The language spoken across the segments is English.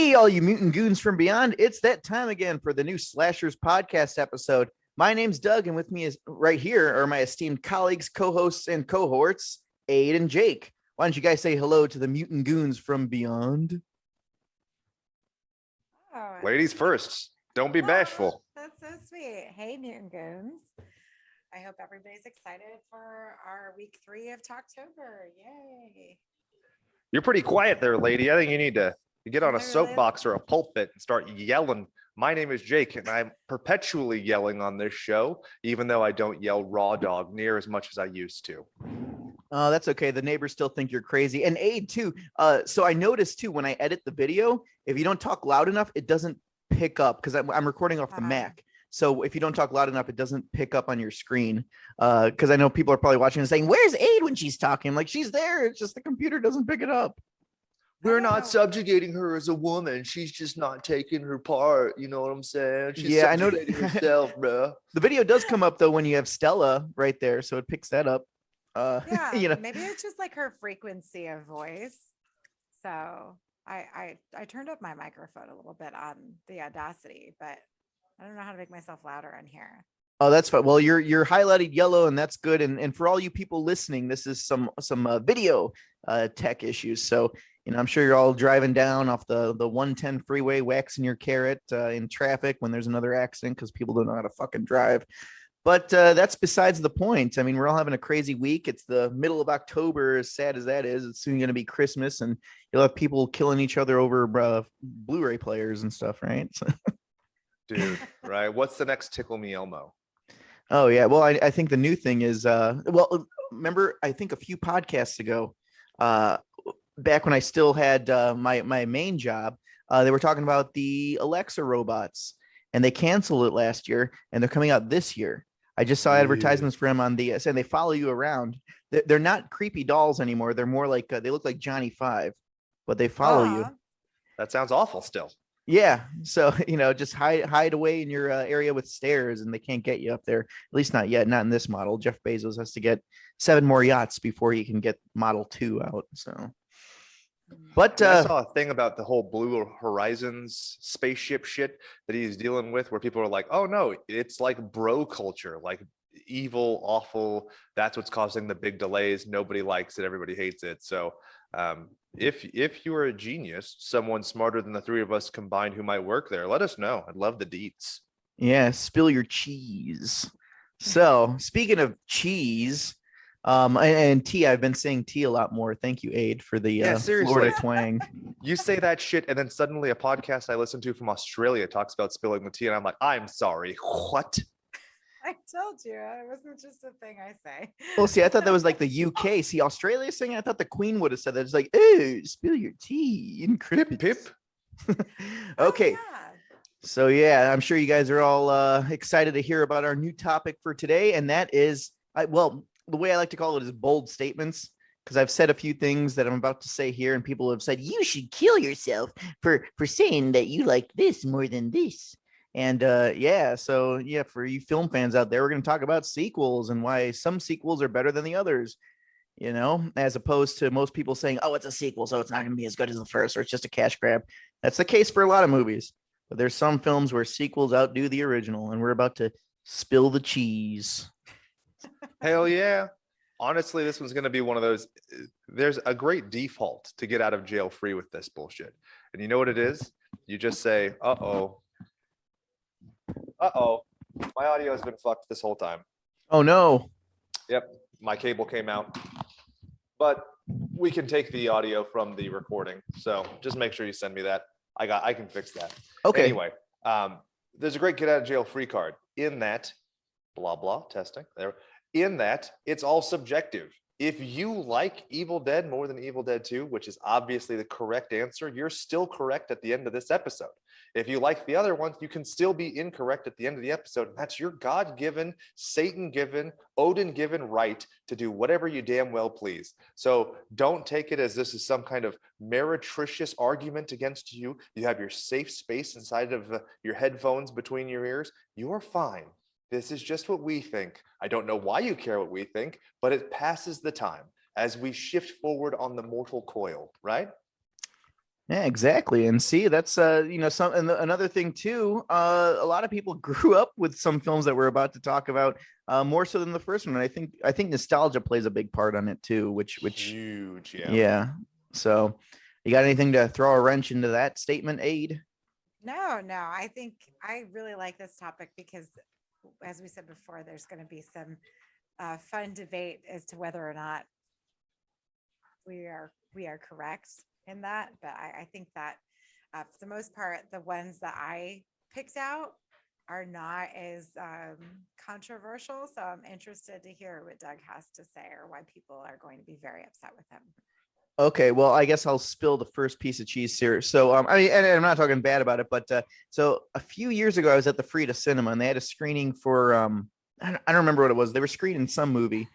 Hey, all you mutant goons from beyond. It's that time again for the new Slashers podcast episode. My name's Doug, and with me is right here are my esteemed colleagues, co-hosts, and cohorts, Aid and Jake. Why don't you guys say hello to the mutant goons from beyond? Oh, Ladies first. Don't be bashful. that's so sweet. Hey, Mutant Goons. I hope everybody's excited for our week 3 of Talktober. Yay. You're pretty quiet there, lady. I think you need to get on a I really- soapbox or a pulpit and start yelling. My name is Jake, and I'm perpetually yelling on this show, even though I don't yell raw dog near as much as I used to. Oh, that's okay. The neighbors still think you're crazy. And Aid, too. So I noticed, too, when I edit the video, if you don't talk loud enough, it doesn't pick up because I'm recording off the Mac. So if you don't talk loud enough, it doesn't pick up on your screen. Because I know people are probably watching and saying, "Where's Aid when she's talking?" I'm like, she's there. It's just the computer doesn't pick it up. We're not subjugating her as a woman. She's just not taking her part. You know what I'm saying? She's I know herself, bro. The video does come up though when you have Stella right there, so it picks that up. Yeah, maybe it's just like her frequency of voice. So I turned up my microphone a little bit on the Audacity, but I don't know how to make myself louder in here. Oh, that's fine. Well, you're highlighted yellow, and that's good. And for all you people listening, this is some video tech issues. So I'm sure you're all driving down off the 110 freeway, waxing your carrot in traffic when there's another accident because people don't know how to fucking drive. But that's besides the point. I mean, we're all having a crazy week. It's the middle of October, as sad as that is. It's soon going to be Christmas, and you'll have people killing each other over Blu-ray players and stuff, right? Dude, right? What's the next Tickle Me Elmo? Oh, yeah. Well, I think the new thing is, remember, I think a few podcasts ago, back when I still had my main job, they were talking about the Alexa robots, and they canceled it last year, and they're coming out this year. I just saw advertisements for them on and they follow you around. They're not creepy dolls anymore. They're more like, they look like Johnny Five, but they follow you. That sounds awful still. Yeah. So, just hide away in your area with stairs, and they can't get you up there. At least not yet. Not in this model. Jeff Bezos has to get 7 more yachts before he can get Model 2 out. So, but I saw a thing about the whole Blue Horizons spaceship shit that he's dealing with, where people are like, "Oh no, it's like bro culture, like evil, awful. That's what's causing the big delays. Nobody likes it. Everybody hates it." So, if you are a genius, someone smarter than the 3 of us combined who might work there, let us know. I'd love the deets. Yeah, spill your cheese. So, speaking of cheese, and tea, I've been saying tea a lot more. Thank you, Aid, for the Florida twang. You say that shit, and then suddenly a podcast I listen to from Australia talks about spilling the tea, and I'm like, I'm sorry, what? I told you it wasn't just a thing I say. Well, see, I thought that was like the UK. See, Australia saying, I thought the Queen would have said that. It's like, "Oh, spill your tea in cricket." Pip. Okay. Oh, yeah. So yeah, I'm sure you guys are all excited to hear about our new topic for today, and that is, the way I like to call it is bold statements, because I've said a few things that I'm about to say here, and people have said you should kill yourself for saying that you like this more than this. And for you film fans out there, we're going to talk about sequels and why some sequels are better than the others. As opposed to most people saying, "Oh, it's a sequel, so it's not going to be as good as the first, or it's just a cash grab." That's the case for a lot of movies, but there's some films where sequels outdo the original, and we're about to spill the cheese. Hell yeah. Honestly, this one's going to be one of those. There's a great default to get out of jail free with this bullshit. And you know what it is? You just say, uh-oh, my audio has been fucked this whole time. Oh, no. Yep, my cable came out. But we can take the audio from the recording. So just make sure you send me that. I can fix that. Okay. Anyway, there's a great get out of jail free card in that, blah, blah, testing there. In that, it's all subjective. If you like Evil Dead more than Evil Dead 2, which is obviously the correct answer, you're still correct at the end of this episode. If you like the other ones, you can still be incorrect at the end of the episode. That's your God-given, Satan-given, Odin-given right to do whatever you damn well please. So don't take it as this is some kind of meretricious argument against you. You have your safe space inside of your headphones between your ears. You're fine. This is just what we think. I don't know why you care what we think, but it passes the time as we shift forward on the mortal coil, right? Yeah, exactly. And see, that's some and another thing too. A lot of people grew up with some films that we're about to talk about, more so than the first one. And I think nostalgia plays a big part on it too. Which Huge, yeah. yeah. So, you got anything to throw a wrench into that statement, Aid? No, no. I think I really like this topic because, as we said before, there's going to be some fun debate as to whether or not we are correct in that. But I think that for the most part, the ones that I picked out are not as controversial. So I'm interested to hear what Doug has to say or why people are going to be very upset with him. Okay, well, I guess I'll spill the first piece of cheese here. So, I mean, and I'm not talking bad about it, but so a few years ago, I was at the Frida Cinema, and they had a screening for I don't remember what it was. They were screening some movie,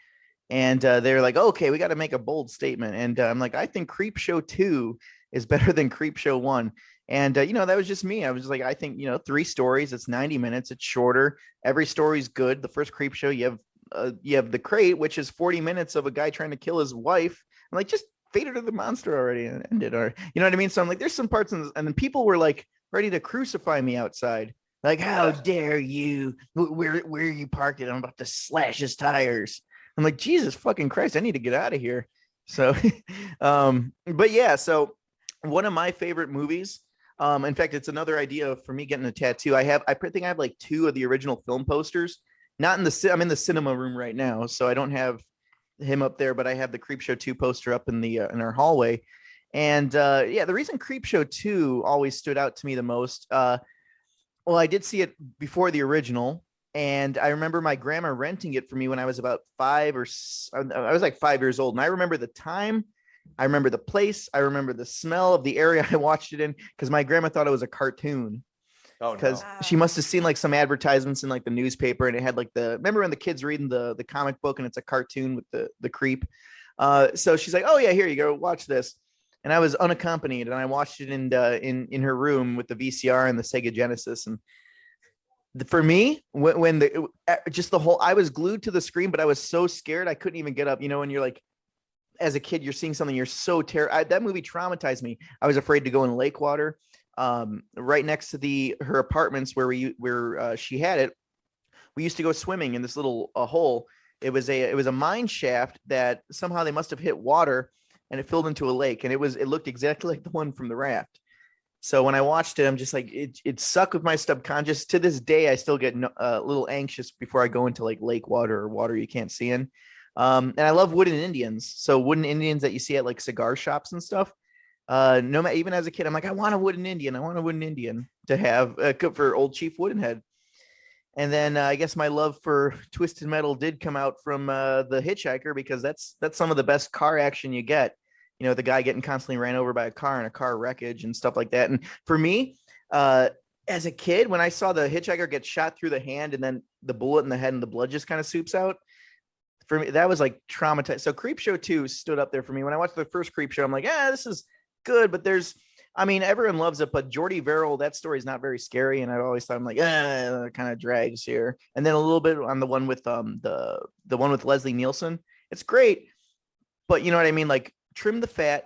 and they're like, "Okay, we got to make a bold statement." And I'm like, "I think Creep Show 2 is better than Creep Show 1." And that was just me. I was just like, I think 3 stories. It's 90 minutes. It's shorter. Every story's good. The first Creep Show, you have the crate, which is 40 minutes of a guy trying to kill his wife. I'm like, just fade her to the monster already and end it, or you know what I mean? So I'm like, there's some parts in this, and then people were like ready to crucify me outside. Like, how dare you? Where you parked it? I'm about to slash his tires. I'm like, Jesus fucking Christ, I need to get out of here. So but yeah, so one of my favorite movies. In fact, it's another idea for me getting a tattoo. I think I have like 2 of the original film posters. Not in I'm in the cinema room right now, so I don't have him up there, but I have the Creep Show 2 poster up in the in our hallway. And yeah, the reason Creep Show 2 always stood out to me the most, well, I did see it before the original, and I remember my grandma renting it for me when I was about I was like 5 years old, and I remember the time, I remember the place, I remember the smell of the area I watched it in, because my grandma thought it was a cartoon. Oh Because no. she must have seen like some advertisements in like the newspaper, and it had like remember when the kids reading the comic book and it's a cartoon with the creep. So she's like, oh yeah, here you go, watch this. And I was unaccompanied, and I watched it in her room with the VCR and the Sega Genesis. And for me, when just the whole, I was glued to the screen, but I was so scared I couldn't even get up. When you're like, as a kid, you're seeing something, you're so terrified. That movie traumatized me. I was afraid to go in lake water. Right next to her apartments where she had it, we used to go swimming in this little hole. It was a mine shaft that somehow they must have hit water, and it filled into a lake, and it looked exactly like the one from The Raft. So when I watched it, I'm just like, it sucked with my subconscious. To this day, I still get a little anxious before I go into like lake water or water you can't see in. And I love wooden Indians. So wooden Indians that you see at like cigar shops and stuff. No matter, even as a kid, I'm like, I want a wooden Indian. I want a wooden Indian to have for Old Chief Woodenhead. And then I guess my love for Twisted Metal did come out from The Hitchhiker, because that's some of the best car action you get. The guy getting constantly ran over by a car and a car wreckage and stuff like that. And for me, as a kid, when I saw the hitchhiker get shot through the hand and then the bullet in the head and the blood just kind of soups out, for me, that was like traumatized. So Creep Show 2 stood up there for me. When I watched the first Creep Show, I'm like, this is good, but everyone loves it, but Jordy Verrill, that story is not very scary, and I always thought, I'm like, it kind of drags here. And then a little bit on the one with the one with Leslie Nielsen, it's great, but you know what I mean, like, trim the fat,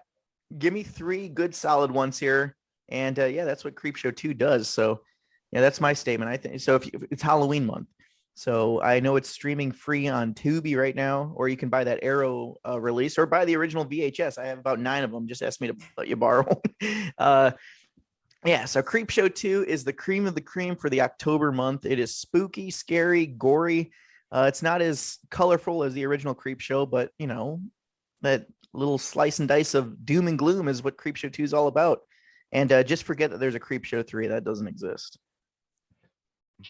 give me 3 good solid ones here, and yeah, that's what Creep Show 2 does. So yeah, that's my statement. I think so. If it's Halloween month, so I know it's streaming free on Tubi right now, or you can buy that Arrow release, or buy the original VHS. I have about 9 of them. Just ask me to let you borrow. Yeah, so Creep Show 2 is the cream of the cream for the October month. It is spooky, scary, gory. It's not as colorful as the original Creep Show, but that little slice and dice of doom and gloom is what Creep Show 2 is all about. And just forget that there's a Creep Show 3. That doesn't exist.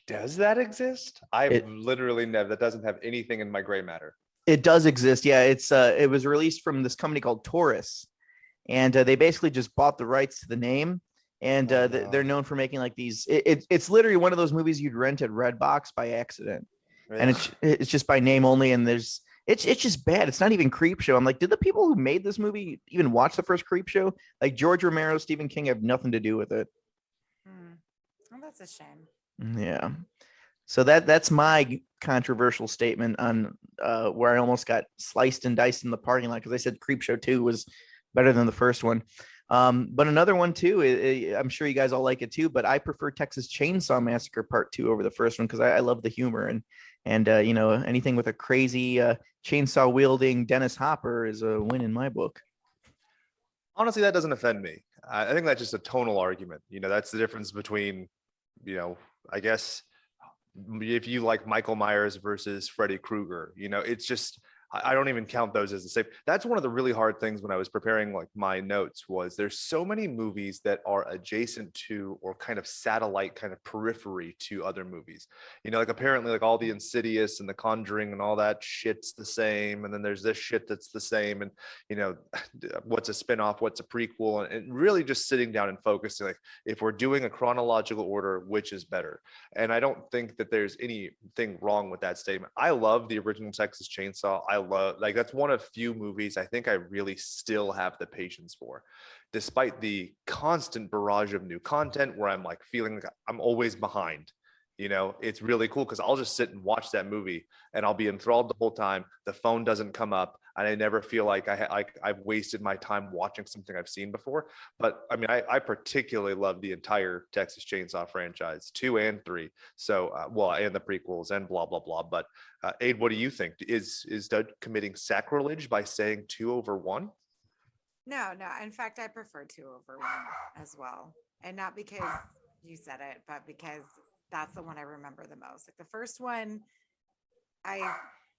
Does that exist? It literally never. That doesn't have anything in my gray matter. It does exist. Yeah, it was released from this company called Taurus, and they basically just bought the rights to the name, and they're known for making like these. It's literally one of those movies you'd rent at Redbox by accident, and it's just by name only. And it's just bad. It's not even Creep Show. I'm like, did the people who made this movie even watch the first Creep Show? Like George Romero, Stephen King have nothing to do with it. Well, that's a shame. Yeah. So that's my controversial statement on where I almost got sliced and diced in the parking lot because I said Creep Show 2 was better than the first one. But another one too, I'm sure you guys all like it too, but I prefer Texas Chainsaw Massacre Part 2 over the first one because I love the humor and anything with a crazy chainsaw wielding Dennis Hopper is a win in my book. Honestly, that doesn't offend me. I think that's just a tonal argument. That's the difference between, I guess if you like Michael Myers versus Freddy Krueger, it's just, I don't even count those as the same. That's one of the really hard things when I was preparing like my notes was there's so many movies that are adjacent to or kind of satellite kind of periphery to other movies. Like apparently like all the Insidious and the Conjuring and all that shit's the same. And then there's this shit that's the same. And what's a spinoff, what's a prequel, and really just sitting down and focusing like if we're doing a chronological order, which is better. And I don't think that there's anything wrong with that statement. I love the original Texas Chainsaw. I love, like, that's one of few movies I think I really still have the patience for, despite the constant barrage of new content where I'm like feeling like I'm always behind. It's really cool because I'll just sit and watch that movie and I'll be enthralled the whole time. The phone doesn't come up and I never feel like I've wasted my time watching something I've seen before. But I mean, I particularly love the entire Texas Chainsaw franchise, 2 and 3. So, and the prequels and blah, blah, blah. But Aid, what do you think? Is Doug committing sacrilege by saying 2 over 1? No. In fact, I prefer 2 over 1 as well. And not because you said it, but because that's the one I remember the most. Like the first one, I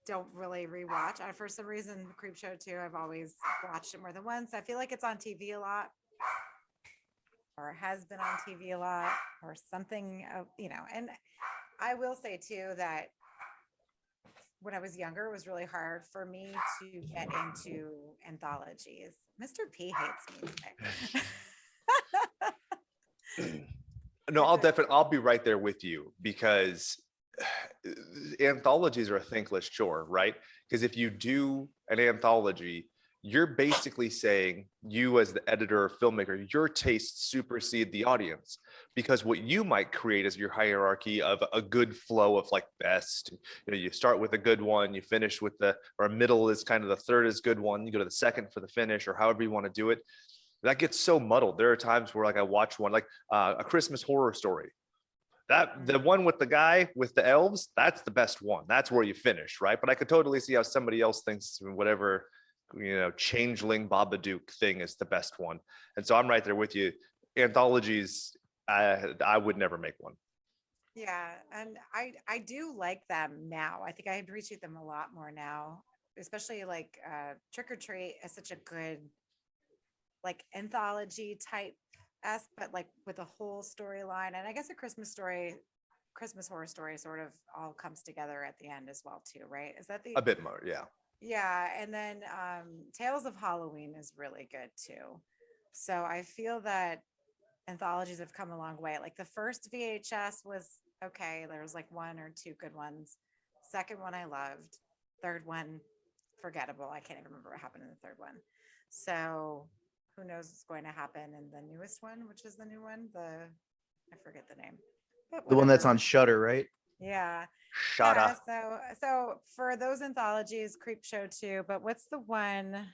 don't really rewatch. For some reason, Creepshow 2, I've always watched it more than once. I feel like it's on TV a lot, or it has been on TV a lot, or something, And I will say too that when I was younger, it was really hard for me to get into anthologies. Mr. P hates music. No, I'll be right there with you because anthologies are a thankless chore, right? Because if you do an anthology, you're basically saying you as the editor or filmmaker, your tastes supersede the audience, because what you might create is your hierarchy of a good flow of like best. You start with a good one, you finish with or middle is kind of the third is good one, you go to the second for the finish, or however you want to do it. That gets so muddled. There are times where like I watch one like A Christmas Horror Story. That the one with the guy with the elves, that's the best one. That's where you finish, right? But I could totally see how somebody else thinks whatever, Changeling Babadook thing is the best one. And so I'm right there with you. Anthologies, I would never make one. Yeah, and I do like them now. I think I appreciate them a lot more now, especially like Trick or Treat is such a good like anthology type esque, but like with a whole storyline. And I guess a Christmas Horror Story sort of all comes together at the end as well too, right? Is that a bit more? Yeah. Yeah, and then Tales of Halloween is really good too. So I feel that anthologies have come a long way. Like the first VHS was okay. There was like 1 or 2 good ones. Second one I loved. Third one, forgettable. I can't even remember what happened in the third one. So who knows what's going to happen in the newest one, which is the new one. I forget the name. The one that's on Shudder, right? Yeah. Shut up. So for those anthologies, Creepshow 2, but what's the one?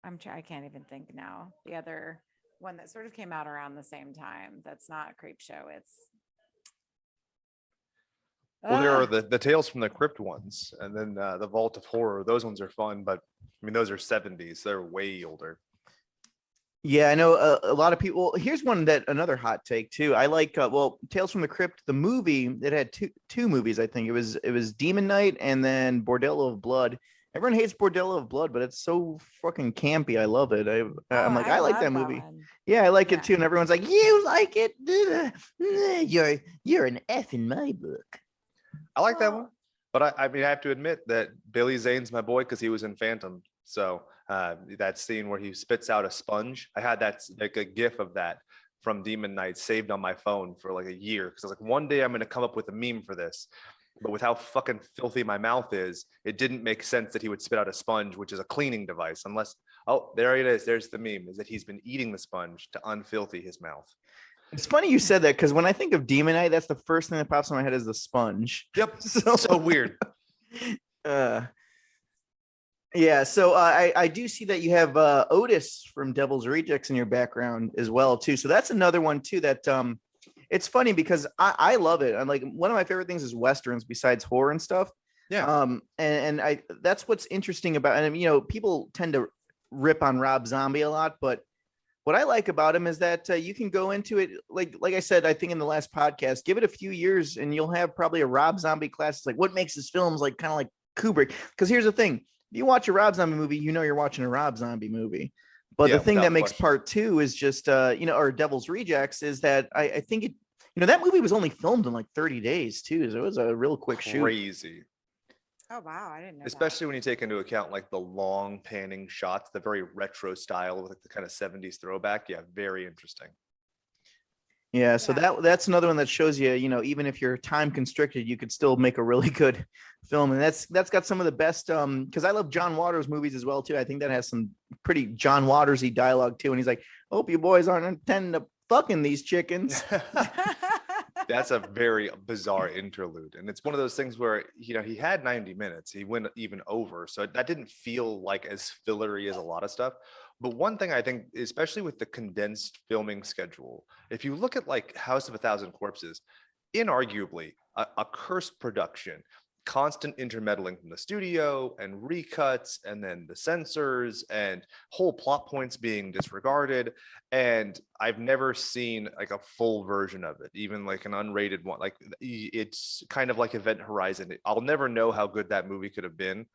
I can't even think now. The other one that sort of came out around the same time. That's not Creepshow. It's there are the Tales from the Crypt ones, and then the Vault of Horror. Those ones are fun, but I mean those are 70s. They're way older. Yeah, I know a lot of people. Here's another hot take too. I like Tales from the Crypt, the movie. It had two movies. I think it was Demon Knight and then Bordello of Blood. Everyone hates Bordello of Blood, but it's so fucking campy. I love it. I'm like, I like that movie. Yeah, I like it too. And everyone's like, you like it? You're an F in my book. I like that one, but I mean, I have to admit that Billy Zane's my boy because he was in Phantom. So that scene where he spits out a sponge, I had that like a GIF of that from Demon Knight saved on my phone for like a year because I was like, one day I'm going to come up with a meme for this. But with how fucking filthy my mouth is, it didn't make sense that he would spit out a sponge, which is a cleaning device, unless, oh, there it is. There's the meme, is that he's been eating the sponge to unfilthy his mouth. It's funny you said that because when I think of Demon Knight, that's the first thing that pops in my head is the sponge. Yep. So weird. Yeah, so I do see that you have Otis from Devil's Rejects in your background as well too. So that's another one too that it's funny because I love it. I'm like one of my favorite things is westerns besides horror and stuff. Yeah. And I that's what's interesting about, and you know, people tend to rip on Rob Zombie a lot, but what I like about him is that you can go into it like I said, I think in the last podcast, give it a few years and you'll have probably a Rob Zombie class. It's like what makes his films like kind of like Kubrick. Because here's the thing: if you watch a Rob Zombie movie, you know you're watching a Rob Zombie movie. But Yeah, the thing without that makes question. part two is just you know, or Devil's Rejects is that I think it, you know, that movie was only filmed in like 30 days too. So it was a real quick shoot. Crazy. Oh wow, I didn't know Especially when you take into account like the long panning shots, the very retro style with like the kind of 70s throwback. Yeah, very interesting. Yeah, so Yeah. that's another one that shows you, you know, even if you're time constricted, you could still make a really good film. And that's got some of the best because I love John Waters movies as well too. I think that has some pretty John Watersy dialogue too. And he's like, "Hope you boys aren't intending to fucking these chickens." that. That's a very bizarre interlude. And it's one of those things where, you know, he had 90 minutes. He went even over. So that didn't feel like as fillery as a lot of stuff. But one thing I think, especially with the condensed filming schedule, if you look at like House of a Thousand Corpses, inarguably a cursed production, constant intermeddling from the studio and recuts and then the censors and whole plot points being disregarded. And I've never seen like a full version of it, even like an unrated one. Like it's kind of like Event Horizon. I'll never know how good that movie could have been,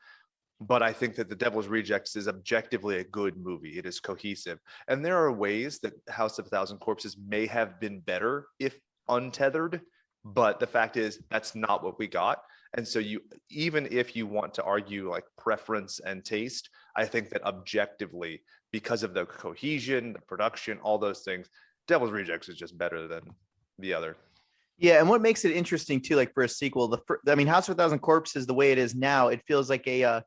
but I think that The Devil's Rejects is objectively a good movie. It is cohesive. And there are ways that House of a Thousand Corpses may have been better if untethered, but the fact is that's not what we got. And so you, even if you want to argue like preference and taste, I think that objectively, because of the cohesion, the production, all those things, Devil's Rejects is just better than the other. Yeah, and what makes it interesting too, like for a sequel, I mean, House of a Thousand Corpses, the way it is now, it feels like a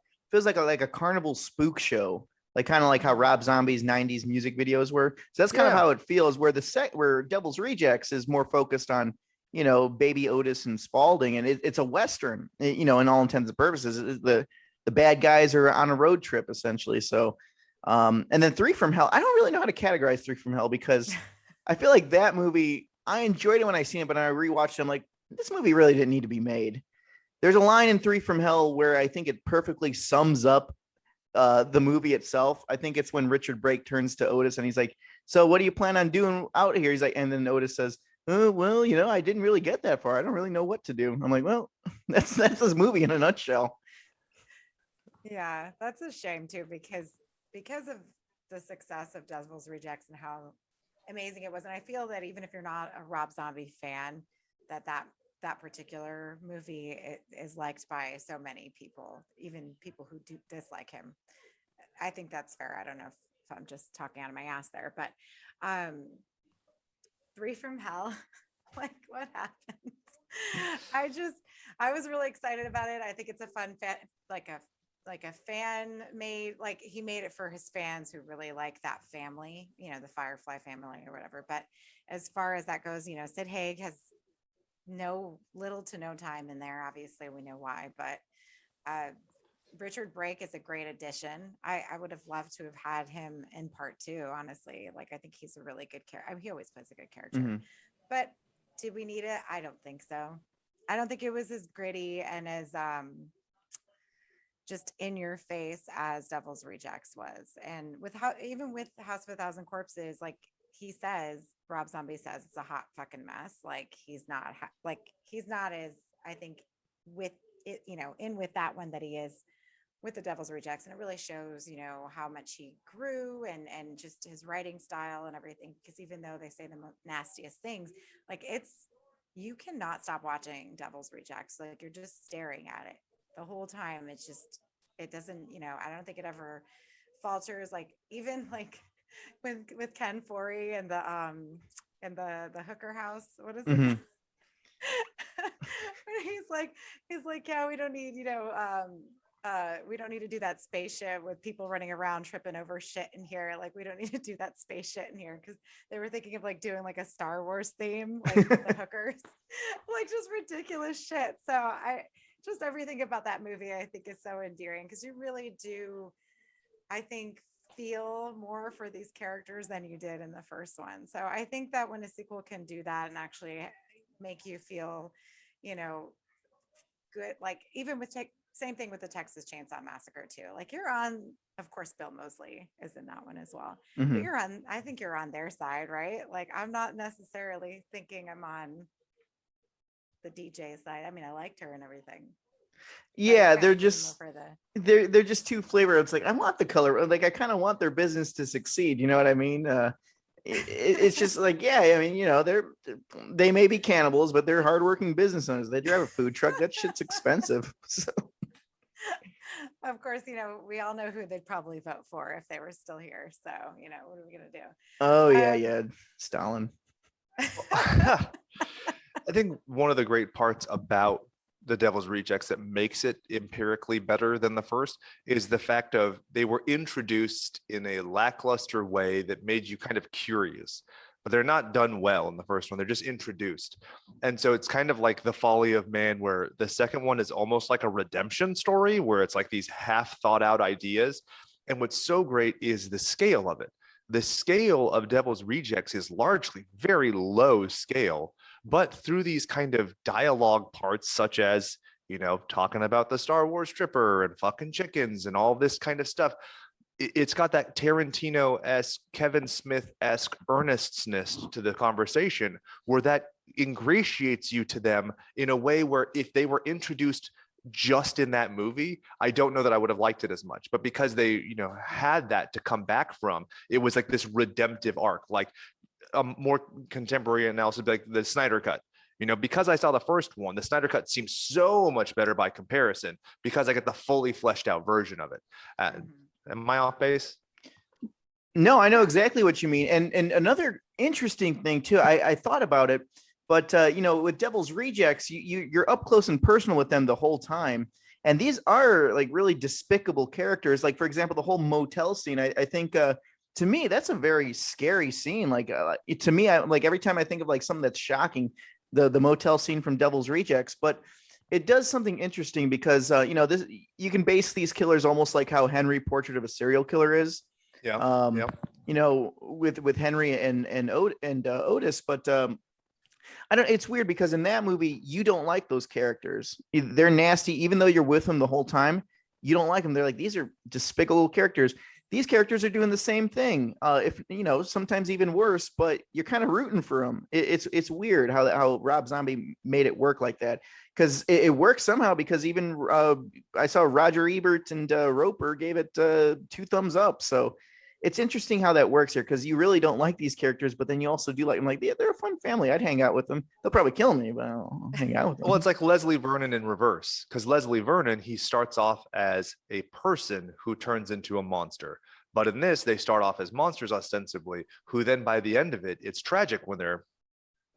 carnival spook show, like kind of like how Rob Zombie's '90s music videos were. So that's kind of Yeah. how it feels. Where Devil's Rejects is more focused on, you know, Baby Otis and Spalding, and it's a western, you know, in all intents and purposes. The bad guys are on a road trip essentially. So, and then Three from Hell, I don't really know how to categorize Three from Hell because I feel like that movie, I enjoyed it when I seen it, but I rewatched it, I'm like, this movie really didn't need to be made. There's a line in Three from Hell where I think it perfectly sums up the movie itself. I think it's when Richard Brake turns to Otis and he's like, "So what do you plan on doing out here?" He's like, and then Otis says, "Oh, well, you know, I didn't really get that far. I don't really know what to do." I'm like, well, that's this movie in a nutshell. Yeah, that's a shame too, because of the success of Devil's Rejects and how amazing it was. And I feel that even if you're not a Rob Zombie fan, that particular movie is liked by so many people, even people who do dislike him. I think that's fair. I don't know if I'm just talking out of my ass there, but um Three from Hell, like what happened? I just I was really excited about it. I think it's a fun like a fan made, like he made it for his fans who really like that family, you know, the Firefly family or whatever. But as far as that goes, you know, Sid Haig has little to no time in there. Obviously, we know why, but uh, Richard Brake is a great addition. I would have loved to have had him in part two, honestly. Like, I think he's a really good character. I mean, he always plays a good character. Mhm. But did we need it? I don't think so. I don't think it was as gritty and as just in your face as Devil's Rejects was. And with how even with House of a Thousand Corpses, like he says, Rob Zombie says it's a hot fucking mess. Like he's not as, I think, with it, you know, in with that one that he is with the Devil's Rejects. And it really shows, you know, how much he grew and just his writing style and everything. Because even though they say the nastiest things, like you cannot stop watching Devil's Rejects. Like you're just staring at it the whole time. It's just, it doesn't, you know, I don't think it ever falters. Like even like with Ken Foree and the hooker house. What is it? Mhm. he's like, yeah, we don't need, you know, we don't need to do that spaceship with people running around tripping over shit in here. Like, we don't need to do that space shit in here, because they were thinking of like doing like a Star Wars theme, like with the hookers, like just ridiculous shit. So just everything about that movie I think is so endearing, because you really do, I think, feel more for these characters than you did in the first one. So I think that when a sequel can do that and actually make you feel, you know, good, like even with same thing with the Texas Chainsaw Massacre too. Like you're on, of course, Bill Moseley is in that one as well, but Mhm. I think you're on their side, right? Like I'm not necessarily thinking I'm on the DJ side. I mean, I liked her and everything, but you're Yeah, kind they're of rooting more just for the. they're just too flavor. It's like I want the color. Like I kind of want their business to succeed. You know what I mean? It's just like, yeah, I mean, they may be cannibals, but they're hardworking business owners. They drive a food truck. That shit's expensive. So Of course, we all know who they'd probably vote for if they were still here. So, what are we gonna oh yeah, do? yeah, Stalin. I think one of the great parts about the Devil's Rejects that makes it empirically better than the first is the fact of they were introduced in a lackluster way that made you kind of curious, but they're not done well in the first one. They're just introduced. And so it's kind of like The Folly of Man, where the second one is almost like a redemption story where it's like these half thought out ideas. And what's so great is the scale of it. The scale of Devil's Rejects is largely very low scale, but through these kind of dialogue parts, such as, talking about the Star Wars stripper and fucking chickens and all this kind of stuff, it's got that Tarantino-esque, Kevin Smith-esque earnestness to the conversation, where that ingratiates you to them in a way where if they were introduced just in that movie, I don't know that I would have liked it as much. But because they, had that to come back from, it was like this redemptive arc. Like a more contemporary analysis, like the Snyder Cut. Because I saw the first one, the Snyder Cut seems so much better by comparison because I get the fully fleshed out version of it. Am I off base? No, I know exactly what you mean. And another interesting thing too, I thought about it, but with Devil's Rejects, you're up close and personal with them the whole time. And these are like really despicable characters. Like, for example, the whole motel scene, I think to me, that's a very scary scene. Like to me, like every time I think of like something that's shocking, the motel scene from Devil's Rejects, but it does something interesting because this, you can base these killers almost like how Henry Portrait of a Serial Killer is. Yeah. With Henry and Otis, but I don't. It's weird because in that movie you don't like those characters. They're nasty, even though you're with them the whole time. You don't like them. They're like, these are despicable characters. These characters are doing the same thing. If sometimes even worse, but you're kind of rooting for them. It's weird how Rob Zombie made it work like that, because it works somehow. Because even I saw Roger Ebert and Roper gave it 2 thumbs up. So it's interesting how that works here, because you really don't like these characters, but then you also do like them. Like they're a fun family. I'd hang out with them. They'll probably kill me, but I'll hang out with them. Well, it's like Leslie Vernon in reverse, because Leslie Vernon, he starts off as a person who turns into a monster. But in this, they start off as monsters ostensibly, who then by the end of it, it's tragic when they're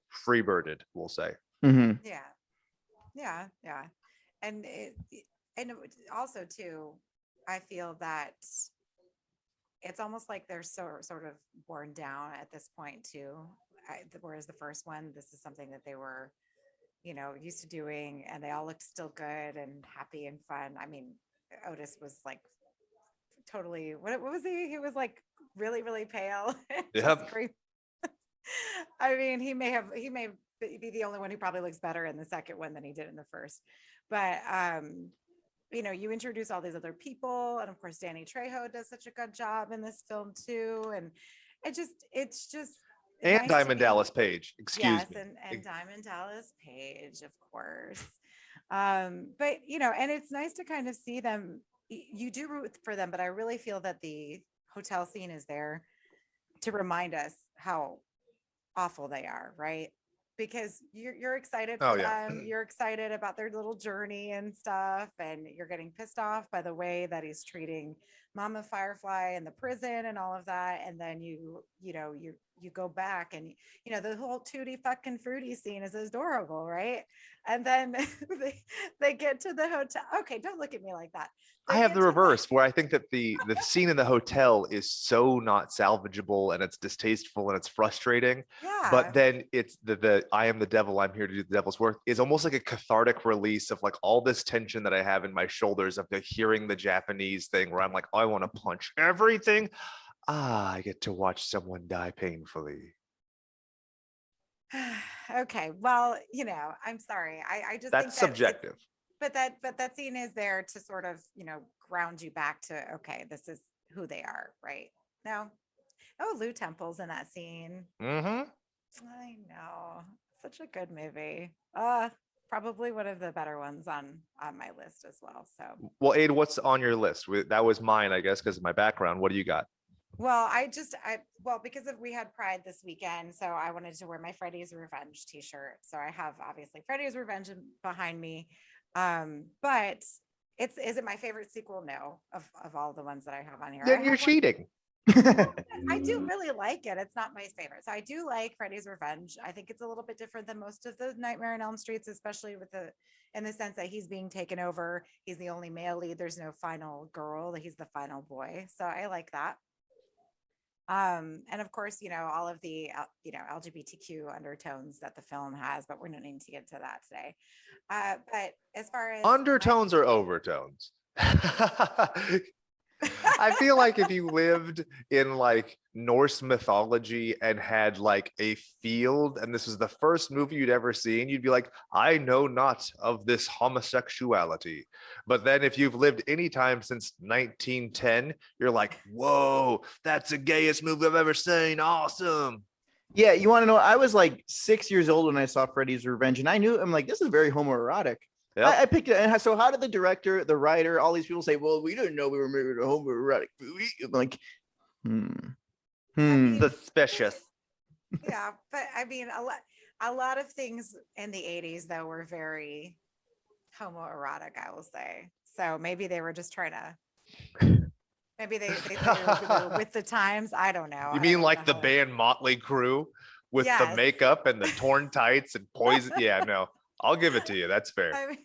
free-birded, we'll say. Mm-hmm. Yeah. And also too, I feel that it's almost like they're sort of worn down at this point too. Whereas the first one, this is something that they were, used to doing, and they all looked still good and happy and fun. I mean, Otis was like totally, what was he? He was like really, really pale. Yep. I mean, he may be the only one who probably looks better in the second one than he did in the first. But you introduce all these other people, and of course Danny Trejo does such a good job in this film too, and it's just and nice Diamond Dallas Page, excuse me. and Diamond Dallas Page, of course. But and it's nice to kind of see them. You do root for them, but I really feel that the hotel scene is there to remind us how awful they are, right? Because you're excited for them. You're excited about their little journey and stuff, and you're getting pissed off by the way that he's treating Mama Firefly and the prison and all of that, and then you go back and the whole tutti fucking fruity scene is adorable, right? And then they get to the hotel. Okay, don't look at me like that. I have the reverse, where I think that the scene in the hotel is so not salvageable, and it's distasteful, and it's frustrating. Yeah. But then it's the I am the devil, I'm here to do the devil's work is almost like a cathartic release of like all this tension that I have in my shoulders of the hearing the Japanese thing, where I'm like, I want to punch everything. I get to watch someone die painfully. Okay, well, I'm sorry. I just That's think that subjective. but that scene is there to sort of ground you back to, okay, this is who they are, right? No. Oh, Lou Temple's in that scene. Mm-hmm. I know, such a good movie. Probably one of the better ones on my list as well. So Well, Aid, what's on your list? That was mine, I guess, because of my background. What do you got? well, because we had Pride this weekend, so I wanted to wear my Freddy's Revenge t-shirt. So I have obviously Freddy's Revenge behind me. But is it my favorite sequel? No, of all the ones that I have on here. Then you're cheating. I do really like it. It's not my favorite. So I do like Freddy's Revenge. I think it's a little bit different than most of the Nightmare on Elm Streets, especially in the sense that he's being taken over. He's the only male lead. There's no final girl. He's the final boy. So I like that. And of course, all of the LGBTQ undertones that the film has, but we're not need to get to that today. But as far as Undertones or overtones? I feel like if you lived in like Norse mythology and had like a field, and this was the first movie you'd ever seen, you'd be like, I know not of this homosexuality. But then if you've lived any time since 1910, you're like, whoa, that's the gayest movie I've ever seen. Awesome. Yeah, you want to know? I was like 6 years old when I saw Freddy's Revenge, and I'm like, this is very homoerotic. Yep. I picked it. And so how did the director, the writer, all these people say, well, we didn't know we were making a homoerotic movie? I'm like, Suspicious. Yeah, but I mean, a lot of things in the 80s, though, were very homoerotic, I will say. So maybe they were just trying to, maybe they were with the times. I don't know. You mean like the band Motley Crue with the makeup and the torn tights and poison? Yeah, no. I'll give it to you. That's fair. I mean,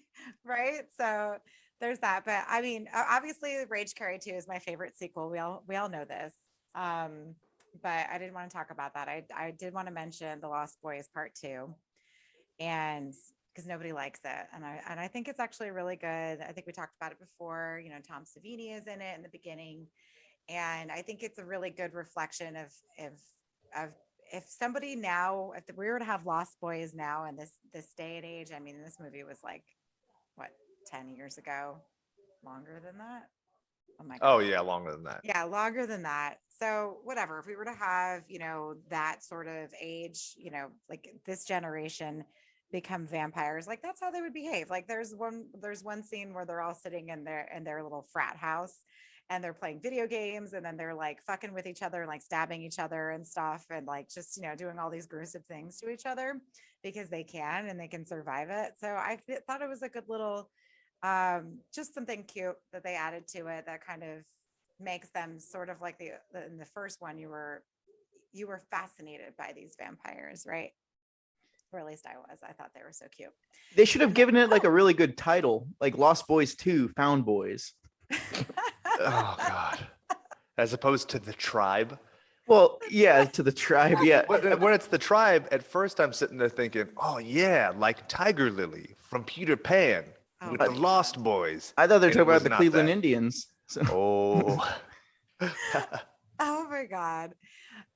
right? So there's that. But I mean, obviously Rage Carry 2 is my favorite sequel. We all know this. But I didn't want to talk about that. I did want to mention The Lost Boys Part 2. And because nobody likes it. And I think it's actually really good. I think we talked about it before. Tom Savini is in it in the beginning. And I think it's a really good reflection of if somebody now, if we were to have Lost Boys now in this day and age, I mean, this movie was like, what, 10 years ago? Longer than that? Oh my God. Oh yeah, longer than that. Yeah, longer than that. So whatever, if we were to have, that sort of age, like this generation become vampires, like that's how they would behave. Like there's one scene where they're all sitting in their little frat house, and they're playing video games, and then they're like fucking with each other and like stabbing each other and stuff, and like just doing all these gruesome things to each other because they can and they can survive it. So I thought it was a good little just something cute that they added to it that kind of makes them sort of like in the first one, you were fascinated by these vampires, right? Or at least I thought they were so cute. They should have given it like a really good title, like Lost Boys 2 Found Boys. Oh God. As opposed to The Tribe. Well, yeah, to The Tribe, yeah. When it's The Tribe, at first I'm sitting there thinking, oh yeah, like Tiger Lily from Peter Pan with the Lost Boys. I thought they were talking about the Cleveland Indians. So. Oh. Oh my God.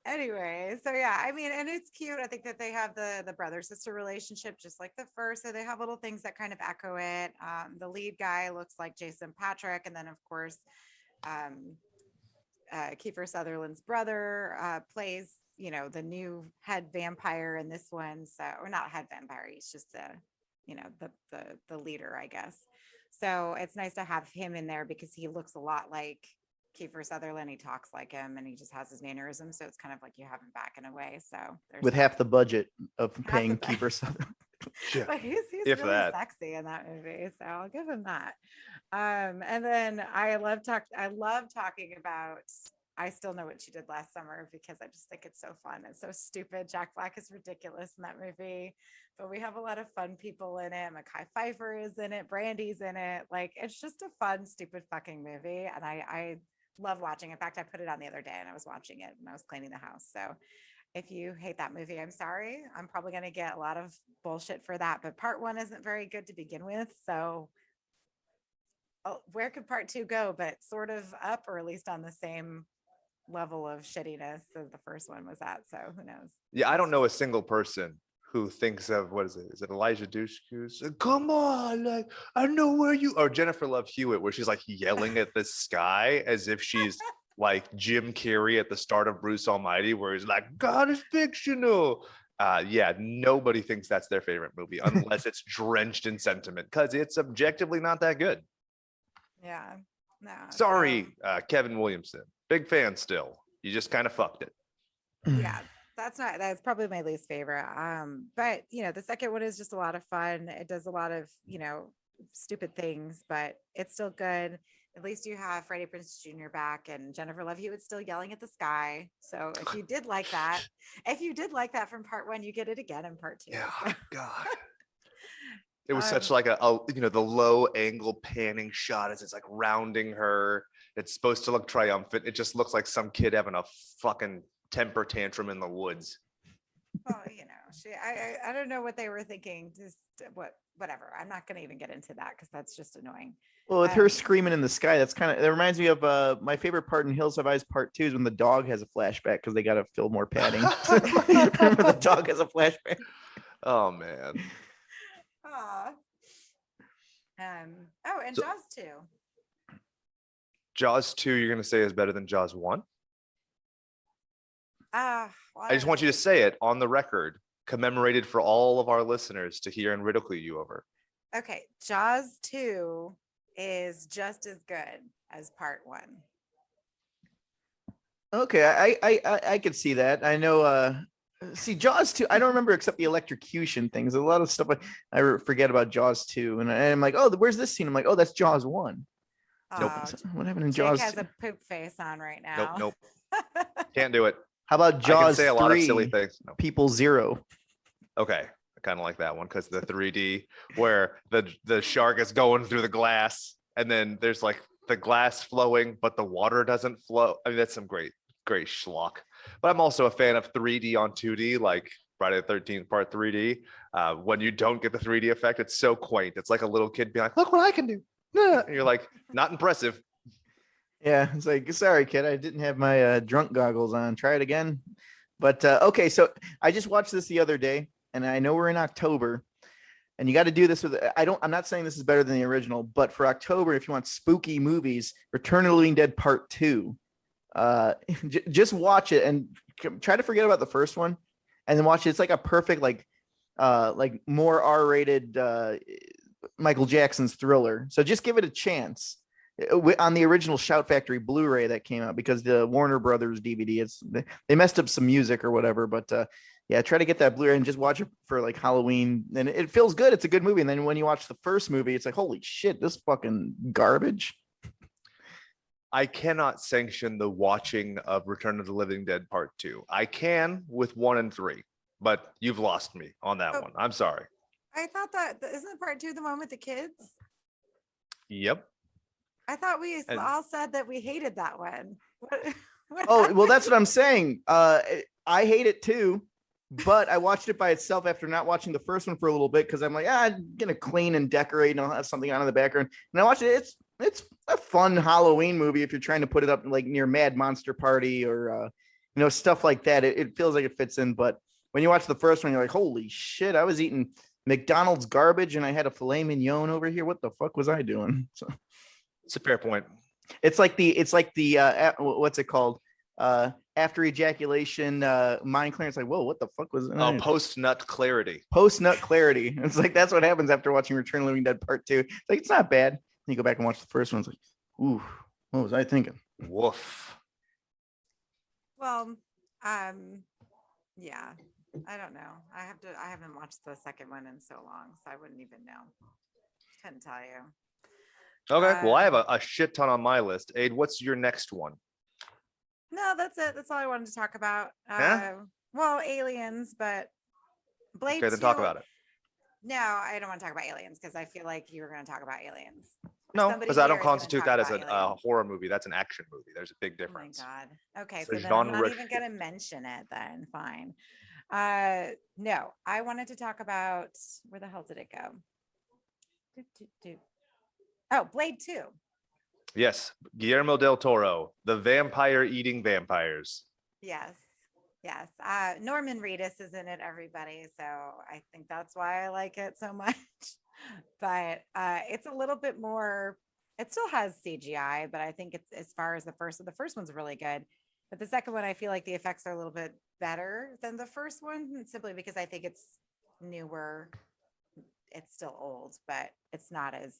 Anyway, so yeah, I mean, and it's cute. I think that they have the brother sister relationship just like the first. So they have little things that kind of echo it. The lead guy looks like Jason Patrick, and then of course, Kiefer Sutherland's brother plays, the new head vampire in this one. So, or not head vampire, he's just the leader, I guess. So it's nice to have him in there because he looks a lot like Kiefer Sutherland. He talks like him, and he just has his mannerisms. So it's kind of like you have him back in a way. So with half the budget of paying Kiefer Sutherland. But he's If really that. sexy in that movie, so I'll give him that. And then I love talking about I Still Know What You Did Last Summer because I just think it's so fun. It's so stupid. Jack Black is ridiculous in that movie, but we have a lot of fun people in it. Mekhi Phifer is in it. Brandy's in it. Like, it's just a fun, stupid fucking movie. And I love watching. In fact, I put it on the other day and I was watching it when I was cleaning the house. So if you hate that movie, I'm sorry. I'm probably going to get a lot of bullshit for that, but part one isn't very good to begin with. So where could part two go? But sort of up, or at least on the same level of shittiness as the first one was at. So who knows? Yeah, I don't know a single person who thinks of, what is it? Is it Elijah Dushku's? Come on, like, I know where you, or Jennifer Love Hewitt, where she's like yelling at the sky as if she's like Jim Carrey at the start of Bruce Almighty, where he's like, God is fictional. Yeah, nobody thinks that's their favorite movie unless it's drenched in sentiment, because it's objectively not that good. Yeah. No. Sorry, Kevin Williamson. Big fan still. You just kind of fucked it. Yeah. That's probably my least favorite. But the second one is just a lot of fun. It does a lot of, stupid things, but it's still good. At least you have Freddie Prinze Jr. back and Jennifer Love Hewitt still yelling at the sky. So if you did like that from part one, you get it again in part two. Yeah, so. God. It was such like a the low angle panning shot as it's like rounding her. It's supposed to look triumphant. It just looks like some kid having a fucking temper tantrum in the woods. Well, I don't know what they were thinking. Just whatever. I'm not going to even get into that because that's just annoying. Well, with her screaming in the sky, that reminds me of my favorite part in Hills Have Eyes Part 2 is when the dog has a flashback because they got to fill more padding. Remember the dog has a flashback? Oh, man. And Jaws 2. Jaws 2, you're going to say is better than Jaws 1? I just want you to say it on the record, commemorated for all of our listeners to hear and ridicule you over. Okay, Jaws 2 is just as good as part 1. Okay, I could see that. I know. See, Jaws 2, I don't remember except the electrocution things. A lot of stuff I forget about Jaws 2, and I'm like, oh, where's this scene? I'm like, oh, that's Jaws 1. Nope. What happened in Jake Jaws? has a poop face on right now. Nope. Can't do it. How about Jaws I can say a lot 3, of silly things. No. People Zero? Okay, I kind of like that one because the 3D where the shark is going through the glass, and then there's like the glass flowing, but the water doesn't flow. I mean, that's some great schlock. But I'm also a fan of 3D on 2D, like Friday the 13th Part 3D. When you don't get the 3D effect, it's so quaint. It's like a little kid being like, "Look what I can do!" And you're like, "Not impressive." Yeah, it's like, sorry, kid, I didn't have my drunk goggles on. Try it again. But okay, so I just watched this the other day, and I know we're in October, and you got to do this with. I'm not saying this is better than the original, but for October, if you want spooky movies, Return of the Living Dead Part 2. Just watch it and try to forget about the first one, and then watch it. It's like a perfect like more R-rated Michael Jackson's Thriller. So just give it a chance on the original Shout Factory Blu-ray that came out, because the Warner Brothers DVD, they messed up some music or whatever. But yeah, try to get that Blu-ray and just watch it for like Halloween, and it feels good. It's a good movie. And then when you watch the first movie, it's like, holy shit, this fucking garbage. I cannot sanction the watching of Return of the Living Dead Part 2. I can with 1 and 3, but you've lost me on that one. I'm sorry. I thought that isn't part 2 the one with the kids? Yep. I thought we all said that we hated that one. Well, that's what I'm saying. I hate it too, but I watched it by itself after not watching the first one for a little bit, because I'm like, I'm gonna clean and decorate and I'll have something on in the background. And I watched it. It's a fun Halloween movie if you're trying to put it up like near Mad Monster Party or stuff like that. It feels like it fits in. But when you watch the first one, you're like, holy shit, I was eating McDonald's garbage and I had a filet mignon over here. What the fuck was I doing? So it's a fair point. It's like the what's it called? After ejaculation, mind clearance. Like, whoa, what the fuck was that? Post nut clarity. Post nut clarity. It's like that's what happens after watching Return of the Living Dead Part 2. It's like, it's not bad. And you go back and watch the first one. It's like, ooh, what was I thinking? Woof. Well, Yeah. I don't know. I haven't watched the second one in so long, so I wouldn't even know. Couldn't tell you. Okay. Well, I have Um, a shit ton on my list. Aid, what's your next one? No, that's it. That's all I wanted to talk about. Yeah. Well, aliens, but Blade Okay, then talk 2. about it. No, I don't want to talk about aliens because I feel like you were going to talk about aliens. No, Somebody because I don't here is gonna constitute talk that as about a aliens. horror movie. That's an action movie. There's a big Oh my difference. God. Okay, It's so a then I'm not genre even going to shift. mention it then. Fine. No, I wanted to talk about where the hell did it go? Do, do, do. Oh, Blade 2. Yes, Guillermo del Toro, the vampire eating vampires. Yes. Yes. Norman Reedus is in it, everybody. So I think that's why I like it so much. But it's a little bit more, it still has CGI, but I think it's as far as the first one's really good. But the second one, I feel like the effects are a little bit better than the first one, simply because I think it's newer. It's still old, but it's not as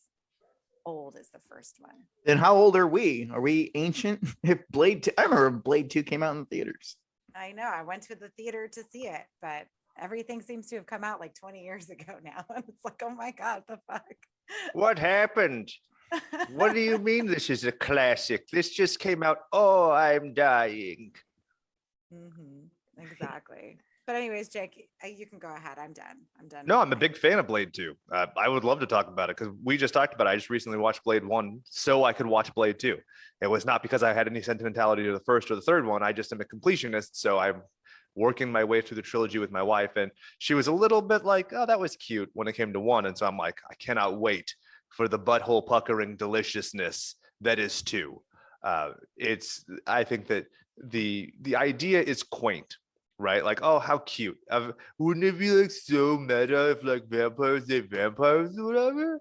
old as the first one. Then how old are we? Are we ancient? If Blade 2, I remember Blade 2 came out in the theaters. I know. I went to the theater to see it, but everything seems to have come out like 20 years ago now. And it's like, oh my God, the fuck. What happened? What do you mean this is a classic? This just came out. Oh, I'm dying. Exactly. But anyways, Jake, you can go ahead. I'm done. I'm done. No, with I'm a my- big fan of Blade 2. I would love to talk about it because we just talked about it. I just recently watched Blade 1 so I could watch Blade 2. It was not because I had any sentimentality to the first or the third one. I just am a completionist. So I'm working my way through the trilogy with my wife. And she was a little bit like, oh, that was cute when it came to 1. And so I'm like, I cannot wait for the butthole puckering deliciousness that is 2. I think that the idea is quaint, right? Like, oh, how cute. Wouldn't it be like so meta if like vampires ate vampires or whatever?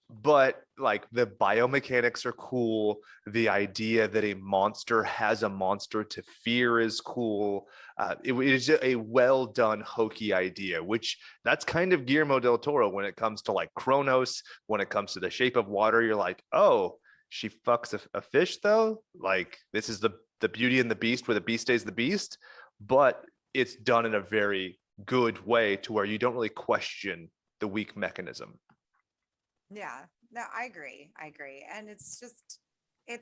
But like the biomechanics are cool. The idea that a monster has a monster to fear is cool. It is a well done hokey idea, which that's kind of Guillermo del Toro when it comes to like Kronos, when it comes to The Shape of Water. You're like, oh, she fucks a fish though. Like this is the Beauty and the Beast, where the beast stays the beast, but it's done in a very good way to where you don't really question the weak mechanism. Yeah, no, I agree. I agree. And it's just, it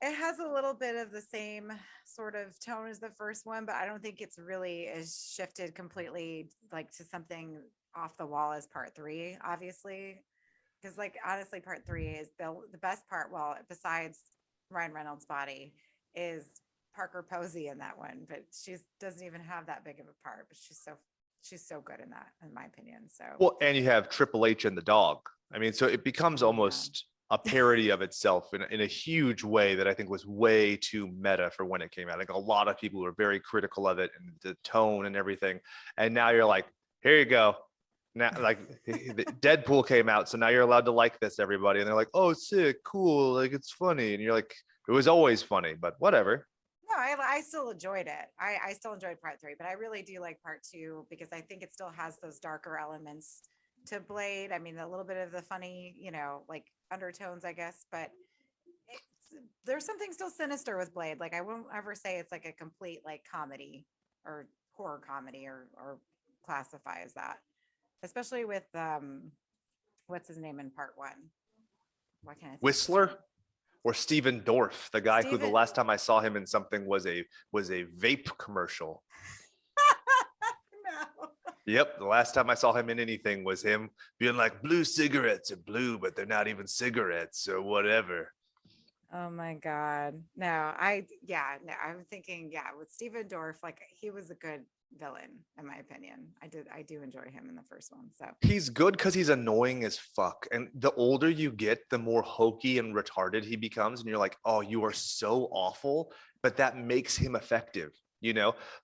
has a little bit of the same sort of tone as the first one, but I don't think it's really is shifted completely like to something off the wall as part 3, obviously. Because like honestly, part 3 is the best part. Well, besides Ryan Reynolds' body, is Parker Posey in that one, but she doesn't even have that big of a part, but she's so good in that, in my opinion. So Well, and you have Triple H and the dog. I mean, so it becomes almost a parody of itself in a huge way that I think was way too meta for when it came out. I think a lot of people were very critical of it and the tone and everything. And now you're like, here you go. Now, like Deadpool came out, so now you're allowed to like this, everybody. And they're like, oh, sick, cool, like it's funny. And you're like, it was always funny, but whatever. no, I still enjoyed it. I still enjoyed part 3, but I really do like part 2 because I think it still has those darker elements to Blade. I mean, a little bit of the funny, like undertones, I guess, but there's something still sinister with Blade. Like I won't ever say it's like a complete like comedy or horror comedy or classify as that, especially with what's his name in part 1? Why can't I think of his Whistler name? or Steven Dorff, the guy who the Steven- last time I saw him in something was a vape commercial. No. Yep, the last time I saw him in anything was him being like, blue cigarettes are blue, but they're not even cigarettes or whatever. Oh my God. No, I'm thinking, with Steven Dorff, like he was a good villain, in my opinion. I do enjoy him in the first one. So He's good because he's annoying as fuck. And the older you get, the more hokey and retarded he becomes. And you're like, oh, you are so awful, but that makes him effective.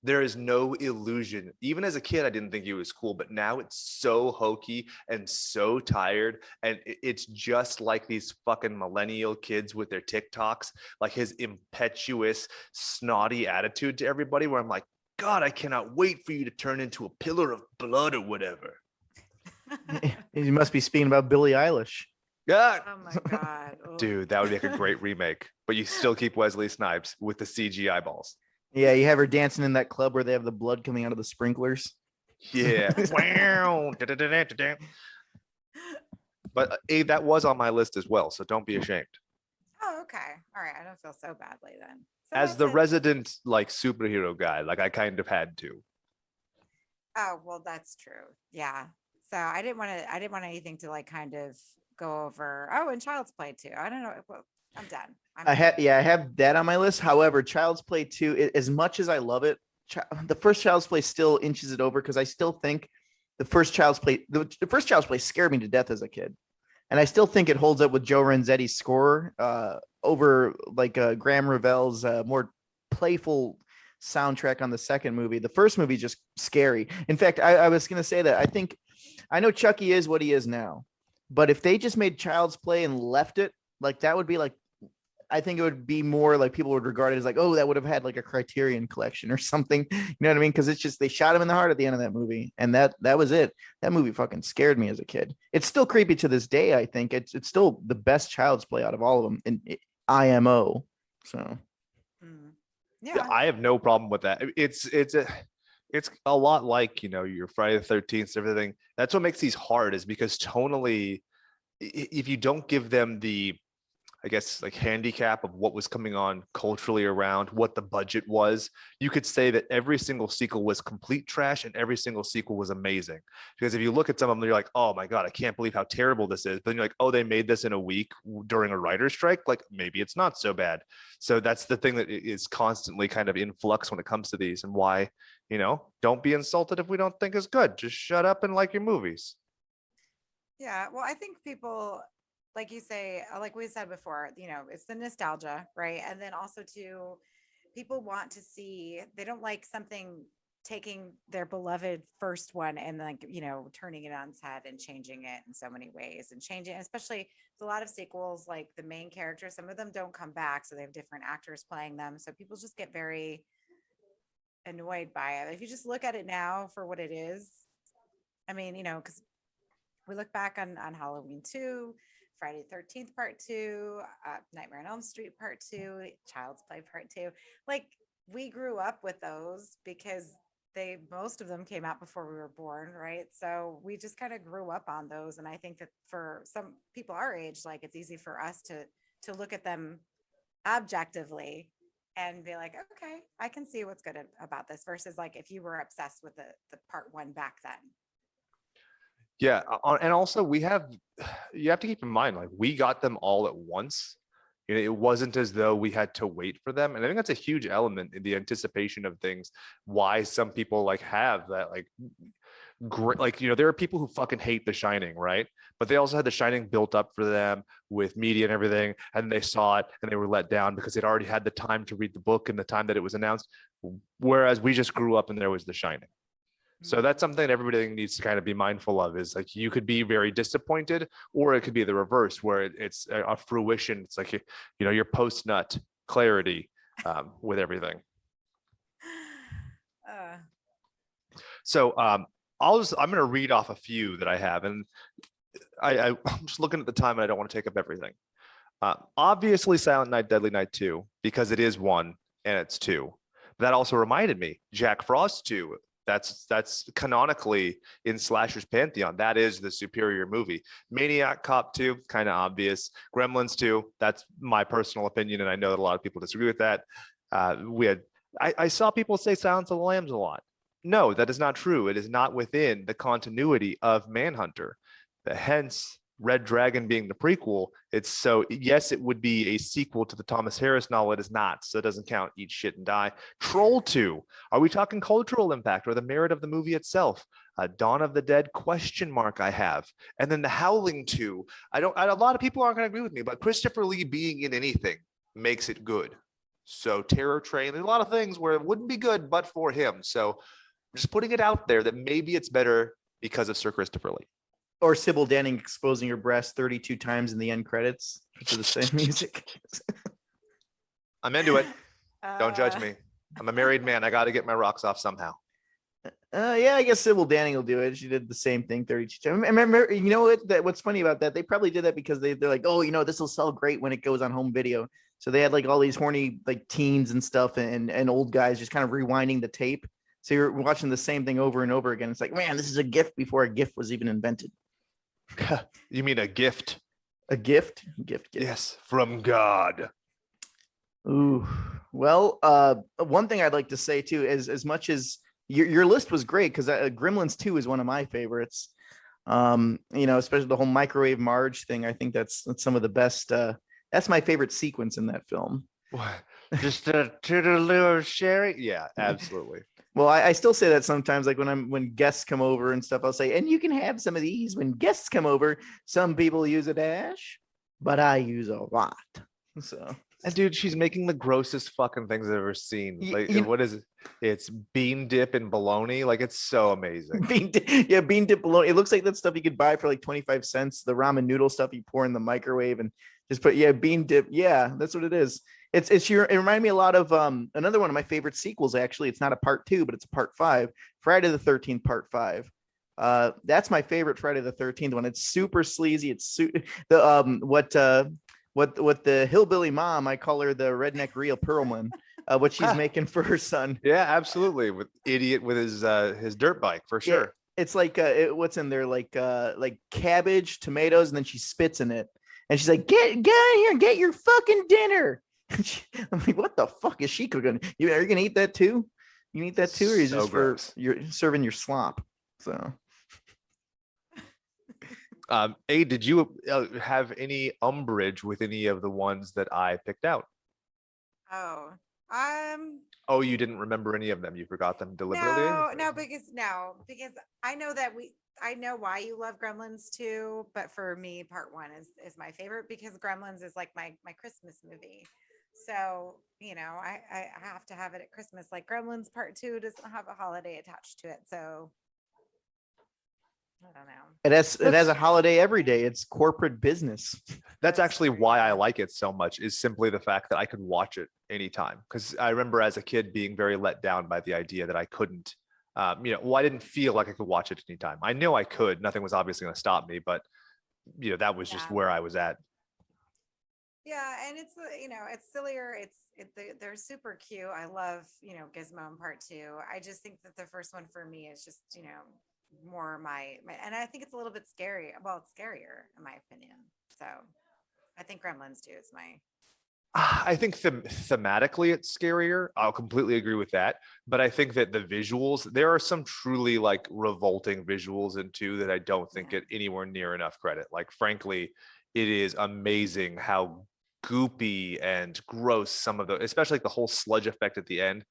There is no illusion. Even as a kid, I didn't think he was cool, but now it's so hokey and so tired. And it's just like these fucking millennial kids with their TikToks, like his impetuous, snotty attitude to everybody, where I'm like, God, I cannot wait for you to turn into a pillar of blood or whatever. You must be speaking about Billie Eilish. God. oh my God. Oh. Dude, that would make a great remake, but you still keep Wesley Snipes with the CG eyeballs. Yeah, you have her dancing in that club where they have the blood coming out of the sprinklers. Yeah. Wow. Da-da-da-da-da-da. But Abe, that was on my list as well, so don't be ashamed. Oh, okay. All right. I don't feel so badly then. So As that's the it. resident like superhero guy, like I kind of had to. Oh, well, that's true. Yeah. So I didn't want anything to like kind of go over. Oh, and Child's Play too. I don't know. Well, I'm done. I have that on my list. However, Child's Play 2, as much as I love it, the first Child's Play still inches it over because I still think the first Child's Play scared me to death as a kid. And I still think it holds up with Joe Renzetti's score over like Graham Revell's more playful soundtrack on the second movie. The first movie is just scary. In fact, I was going to say that I know Chucky is what he is now, but if they just made Child's Play and left it, like that would be like, I think it would be more like people would regard it as like, oh, that would have had like a Criterion collection or something. You know what I mean? Because it's just they shot him in the heart at the end of that movie, and that was it. That movie fucking scared me as a kid. It's still creepy to this day. I think it's still the best Child's Play out of all of them in IMO. So yeah, I have no problem with that. It's a lot like your Friday the 13th, everything. That's what makes these hard, is because tonally, if you don't give them the, I guess, like handicap of what was coming on culturally around, what the budget was, you could say that every single sequel was complete trash and every single sequel was amazing. Because if you look at some of them, you're like, oh my God, I can't believe how terrible this is. But then you're like, oh, they made this in a week during a writer's strike. Like maybe it's not so bad. So that's the thing that is constantly kind of in flux when it comes to these, and why, don't be insulted if we don't think it's good. Just shut up and like your movies. Yeah. Well, I think people, like you say, like we said before, it's the nostalgia, right? And then also too, people want to see, they don't like something taking their beloved first one and like, turning it on its head and changing it in so many ways and changing, especially with a lot of sequels, like the main characters, some of them don't come back. So they have different actors playing them. So people just get very annoyed by it. If you just look at it now for what it is, I mean, because we look back on Halloween 2, Friday the 13th Part 2, Nightmare on Elm Street Part 2, Child's Play Part 2. Like we grew up with those because most of them came out before we were born, right? So we just kind of grew up on those. And I think that for some people our age, like it's easy for us to look at them objectively and be like, okay, I can see what's good about this, versus like if you were obsessed with the Part 1 back then. Yeah, and also you have to keep in mind, like we got them all at once. It wasn't as though we had to wait for them, and I think that's a huge element in the anticipation of things. Why some people like have that like great, like there are people who fucking hate The Shining, right? But they also had The Shining built up for them with media and everything, and they saw it and they were let down because they'd already had the time to read the book and the time that it was announced. Whereas we just grew up and there was The Shining. So that's something that everybody needs to kind of be mindful of, is like you could be very disappointed, or it could be the reverse where it's a fruition. It's like, your post-nut clarity with everything. So I'm going to read off a few that I have, and I'm just looking at the time and I don't want to take up everything. Obviously Silent Night, Deadly Night 2, because it is 1 and it's 2. That also reminded me, Jack Frost 2. That's canonically in Slasher's pantheon. That is the superior movie. Maniac Cop 2, kind of obvious. Gremlins 2, that's my personal opinion, and I know that a lot of people disagree with that. I saw people say Silence of the Lambs a lot. No, that is not true. It is not within the continuity of Manhunter. Hence, Red Dragon being the prequel, yes, it would be a sequel to the Thomas Harris novel. It is not, so it doesn't count. Eat shit and die. Troll 2. Are we talking cultural impact or the merit of the movie itself? Dawn of the Dead ? I have. And then The Howling 2. A lot of people aren't going to agree with me, but Christopher Lee being in anything makes it good. So Terror Train, there's a lot of things where it wouldn't be good but for him. So just putting it out there that maybe it's better because of Sir Christopher Lee. Or Sybil Danning exposing her breast 32 times in the end credits to the same music. I'm into it. Don't judge me. I'm a married man. I got to get my rocks off somehow. Yeah, I guess Sybil Danning will do it. She did the same thing 32 times. I remember, what's funny about that? They probably did that because they're like, oh, this will sell great when it goes on home video. So they had like all these horny like teens and stuff and old guys just kind of rewinding the tape. So you're watching the same thing over and over again. It's like, man, this is a gift before a GIF was even invented. You mean a gift? A gift? Gift. Yes, from God. Ooh. Well, one thing I'd like to say too is as much as your list was great, because Gremlins 2 is one of my favorites. Especially the whole microwave Marge thing. I think that's some of the best. That's my favorite sequence in that film. What? Just a little Sherry? Yeah, absolutely. Well, I still say that sometimes, like when guests come over and stuff, I'll say, and you can have some of these when guests come over. Some people use a dash, but I use a lot. So. And dude, she's making the grossest fucking things I've ever seen. Like, what is it? It's bean dip and bologna. Like, it's so amazing. Bean dip bologna. It looks like that stuff you could buy for like 25 cents. The ramen noodle stuff you pour in the microwave and just put, bean dip. Yeah, that's what it is. It reminded me a lot of another one of my favorite sequels. Actually, it's not a part 2, but it's a part 5. Friday the 13th, part 5. That's my favorite Friday the 13th one. It's super sleazy. It's what the hillbilly mom, I call her the redneck Rhea Perlman, what she's making for her son. Yeah, absolutely. With idiot with his dirt bike for sure. Yeah, it's like what's in there, like cabbage, tomatoes, and then she spits in it, and she's like, get out of here and get your fucking dinner. I'm like, what the fuck is she cooking? Are you gonna eat that too? You eat that too, or is just gross. You're serving your slop? So. Did you have any umbrage with any of the ones that I picked out? Oh, you didn't remember any of them. You forgot them deliberately? No, because I know I know why you love Gremlins too, but for me, part 1 is my favorite because Gremlins is like my Christmas movie. So, I have to have it at Christmas. Like Gremlins part 2 doesn't have a holiday attached to it. So I don't know. It has a holiday every day. It's corporate business. That's actually why I like it so much, is simply the fact that I could watch it anytime. Because I remember as a kid being very let down by the idea that I couldn't, I didn't feel like I could watch it anytime. I knew I could. Nothing was obviously going to stop me, but that was just where I was at. Yeah, and it's it's sillier. They're super cute. I love Gizmo in part 2. I just think that the first one for me is just more my and I think it's a little bit scary. Well, it's scarier in my opinion. So I think Gremlins 2 is my. I think thematically it's scarier. I'll completely agree with that. But I think that the visuals, there are some truly like revolting visuals in 2 that I don't think get anywhere near enough credit. Like, frankly, it is amazing how goopy and gross some of the, especially like the whole sludge effect at the end.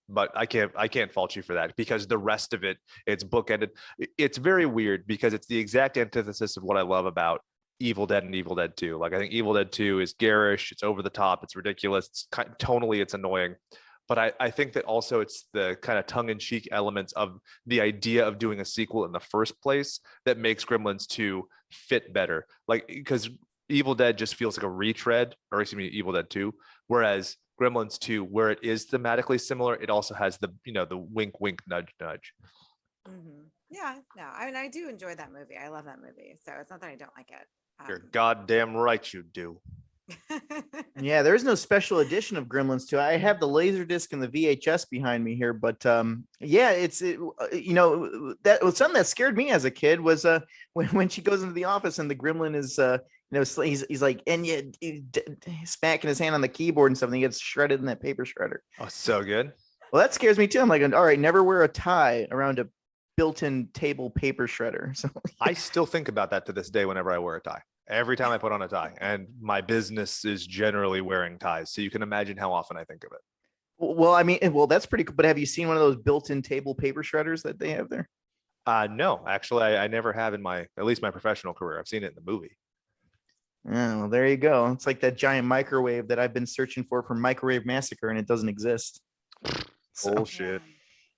But I can't fault you for that, because the rest of it, it's bookended. It's very weird because it's the exact antithesis of what I love about Evil Dead and Evil Dead 2. Like, I think Evil Dead 2 is garish, it's over the top, it's ridiculous, it's tonally it's annoying. But I think that also it's the kind of tongue-in-cheek elements of the idea of doing a sequel in the first place that makes Gremlins 2 fit better. Like, because Evil Dead just feels like a retread, or excuse me, Evil Dead 2, whereas Gremlins 2, where it is thematically similar, it also has the the wink wink nudge nudge. Mm-hmm. Yeah, no, I mean, I do enjoy that movie. I love that movie, so it's not that I don't like it. You're goddamn right you do. Yeah, there is no special edition of Gremlins 2. I have the Laserdisc and the VHS behind me here, but that was something that scared me as a kid was when she goes into the office and the gremlin is he's like, and smacking his hand on the keyboard and something, he gets shredded in that paper shredder. Oh, so good. Well, that scares me too. I'm like, all right, never wear a tie around a built-in table paper shredder. So I still think about that to this day whenever I wear a tie. Every time I put on a tie, and my business is generally wearing ties, so you can imagine how often I think of it. Well, I mean, that's pretty cool. But have you seen one of those built-in table paper shredders that they have there? No, actually, I never have in at least my professional career. I've seen it in the movie. Oh, well, there you go. It's like that giant microwave that I've been searching for Microwave Massacre, and it doesn't exist. Bullshit. Yeah.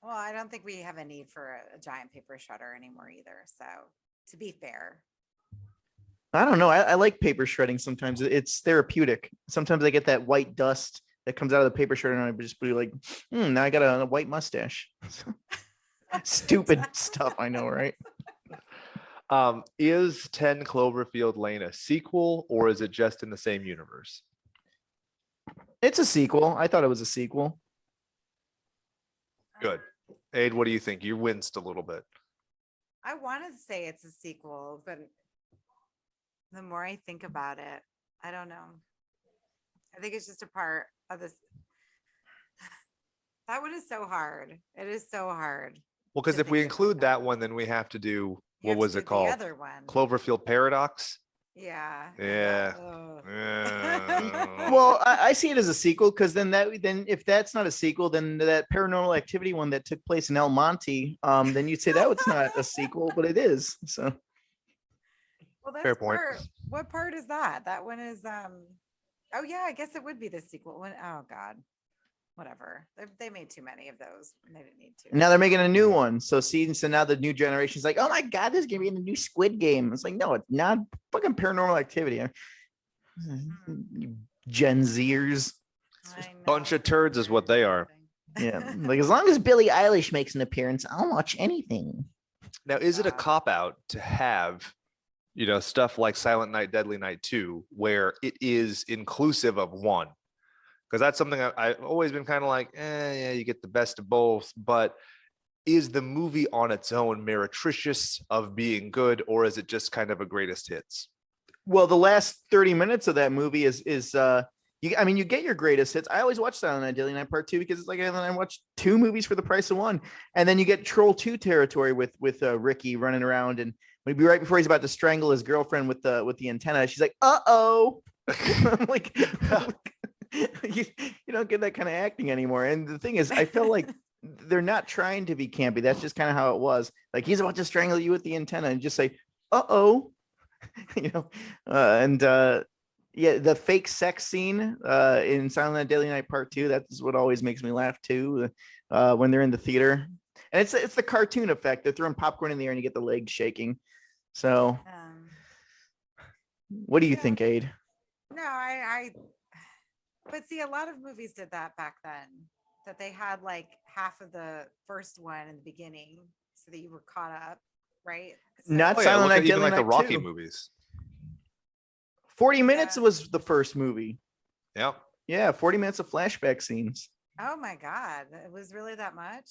Well, I don't think we have a need for a giant paper shredder anymore either. So, to be fair. I don't know. I like paper shredding sometimes. It's therapeutic. Sometimes I get that white dust that comes out of the paper shredder, and I just be like, now I got a white mustache. Stupid stuff, I know, right? Is 10 Cloverfield Lane a sequel, or is it just in the same universe? It's a sequel. I thought it was a sequel. Good. Aid, what do you think? You winced a little bit. I wanted to say it's a sequel, but the more I think about it, I don't know. I think it's just a part of this. That one is so hard. It is so hard. Well, because to if we think about include that one, then we have to do, You what have to was do it called? The other one. Cloverfield Paradox. Yeah. Yeah. Ugh. Yeah. Well, I see it as a sequel because then if that's not a sequel, then that Paranormal Activity one that took place in El Monte, then you'd say that was not a sequel, but it is. So Well, that's Fair point. What part is that? That one is oh yeah, I guess it would be the sequel one. Oh God. Whatever. They made too many of those. And they didn't need to. now they're making a new one. So now the new generation's like, oh my God, this is gonna be in the new Squid Game. It's like, no, it's not. Fucking Paranormal Activity. You Gen Zers. I know. Bunch of turds is what they are. Yeah, like as long as Billie Eilish makes an appearance, I'll watch anything. Now, is it a Wow. cop out to have, stuff like Silent Night, Deadly Night 2, where it is inclusive of one? Because that's something I've always been kind of like, yeah, you get the best of both. But is the movie on its own meretricious of being good, or is it just kind of a greatest hits? Well, the last 30 minutes of that movie is you get your greatest hits. I always watch Silent Night, Deadly Night Part 2 because it's like I watch 2 movies for the price of one, and then you get Troll 2 territory with Ricky running around, and maybe right before he's about to strangle his girlfriend with the antenna, she's like, "Uh-oh." I'm like, you don't get that kind of acting anymore. And the thing is, I feel like they're not trying to be campy. That's just kind of how it was. Like he's about to strangle you with the antenna, and just say, "Uh-oh." Yeah, the fake sex scene in Silent Night, Deadly Night Part 2, that's what always makes me laugh too, when they're in the theater. And it's the cartoon effect. They're throwing popcorn in the air and you get the legs shaking. So what do you think, Aid? No, but see, a lot of movies did that back then, that they had like half of the first one in the beginning so that you were caught up, right? Not Oh, yeah, Silent look Night, at even Deadly like the Night Rocky 2. movies. 40 minutes Yeah. was the first movie. Yeah. Yeah, 40 minutes of flashback scenes. Oh my God. It was really that much?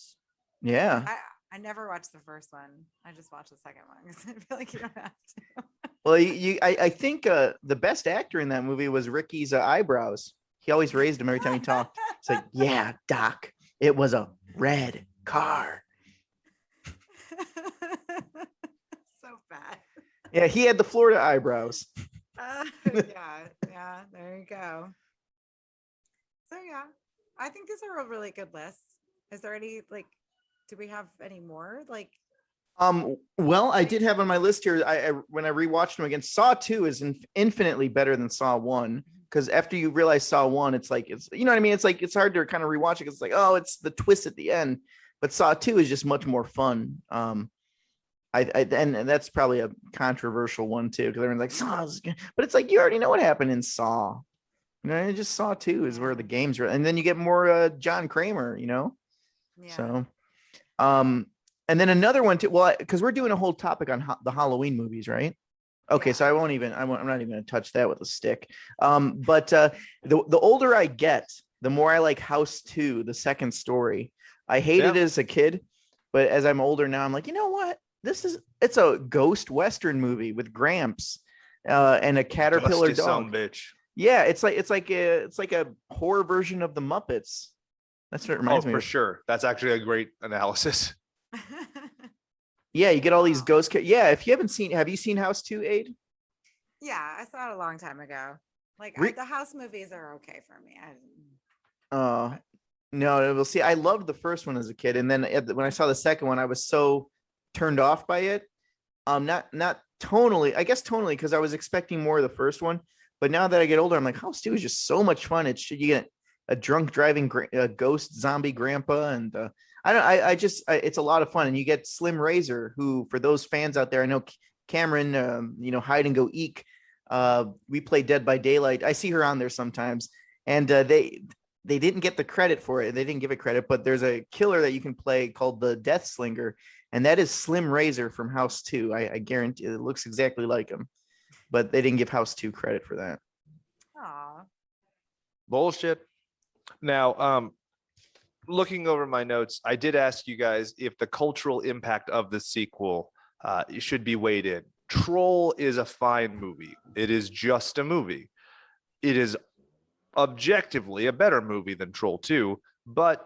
Yeah. I never watched the first one. I just watched the second one because I feel like you don't have to. Well, I think the best actor in that movie was Ricky's eyebrows. He always raised them every time he talked. It's like, yeah, Doc, it was a red car. So bad. Yeah, he had the Florida eyebrows. Yeah, there you go. So yeah, I think these are a really good list. Is there any do we have any more? Well, I did have on my list here. I when I rewatched them again, Saw 2 is infinitely better than Saw 1, because after you realize Saw 1, it's you know what I mean? It's like it's hard to kind of rewatch it because it's like, oh, it's the twist at the end. But Saw 2 is just much more fun. And that's probably a controversial one too, because everyone's like, Saw's good. But it's like you already know what happened in Saw. Just Saw 2 is where the games are, and then you get more John Kramer, Yeah. So and then another one too. Well, because we're doing a whole topic on the Halloween movies, right? Okay, Yeah. so I'm not even going to touch that with a stick. But the older I get, the more I like House 2, the second story. I hated it as a kid, but as I'm older now, I'm like, you know what? It's a ghost Western movie with Gramps and a caterpillar Dusty dog. bitch. Yeah, it's like a horror version of the Muppets. That's what it reminds me for of. sure. That's actually a great analysis. Yeah, you get all these Wow. ghost. Yeah, if you haven't seen, have you seen House 2, Aid? Yeah, I saw it a long time ago. The house movies are okay for me. No, we'll see. I loved the first one as a kid, and then when I saw the second one, I was so turned off by it. Not tonally, I guess tonally, because I was expecting more of the first one. But now that I get older, I'm like, House 2 is just so much fun. You get a drunk driving ghost zombie grandpa, and it's a lot of fun. And you get Slim Razor, who, for those fans out there, I know Cameron, Hide and Go Eek. We play Dead by Daylight. I see her on there sometimes, and they didn't get the credit for it. They didn't give it credit, but there's a killer that you can play called the Death Slinger, and that is Slim Razor from House 2. I guarantee it looks exactly like him, but they didn't give House 2 credit for that. Aw. Bullshit. Now, looking over my notes, I did ask you guys if the cultural impact of the sequel should be weighed in. Troll is a fine movie. It is just a movie. It is objectively a better movie than Troll 2, but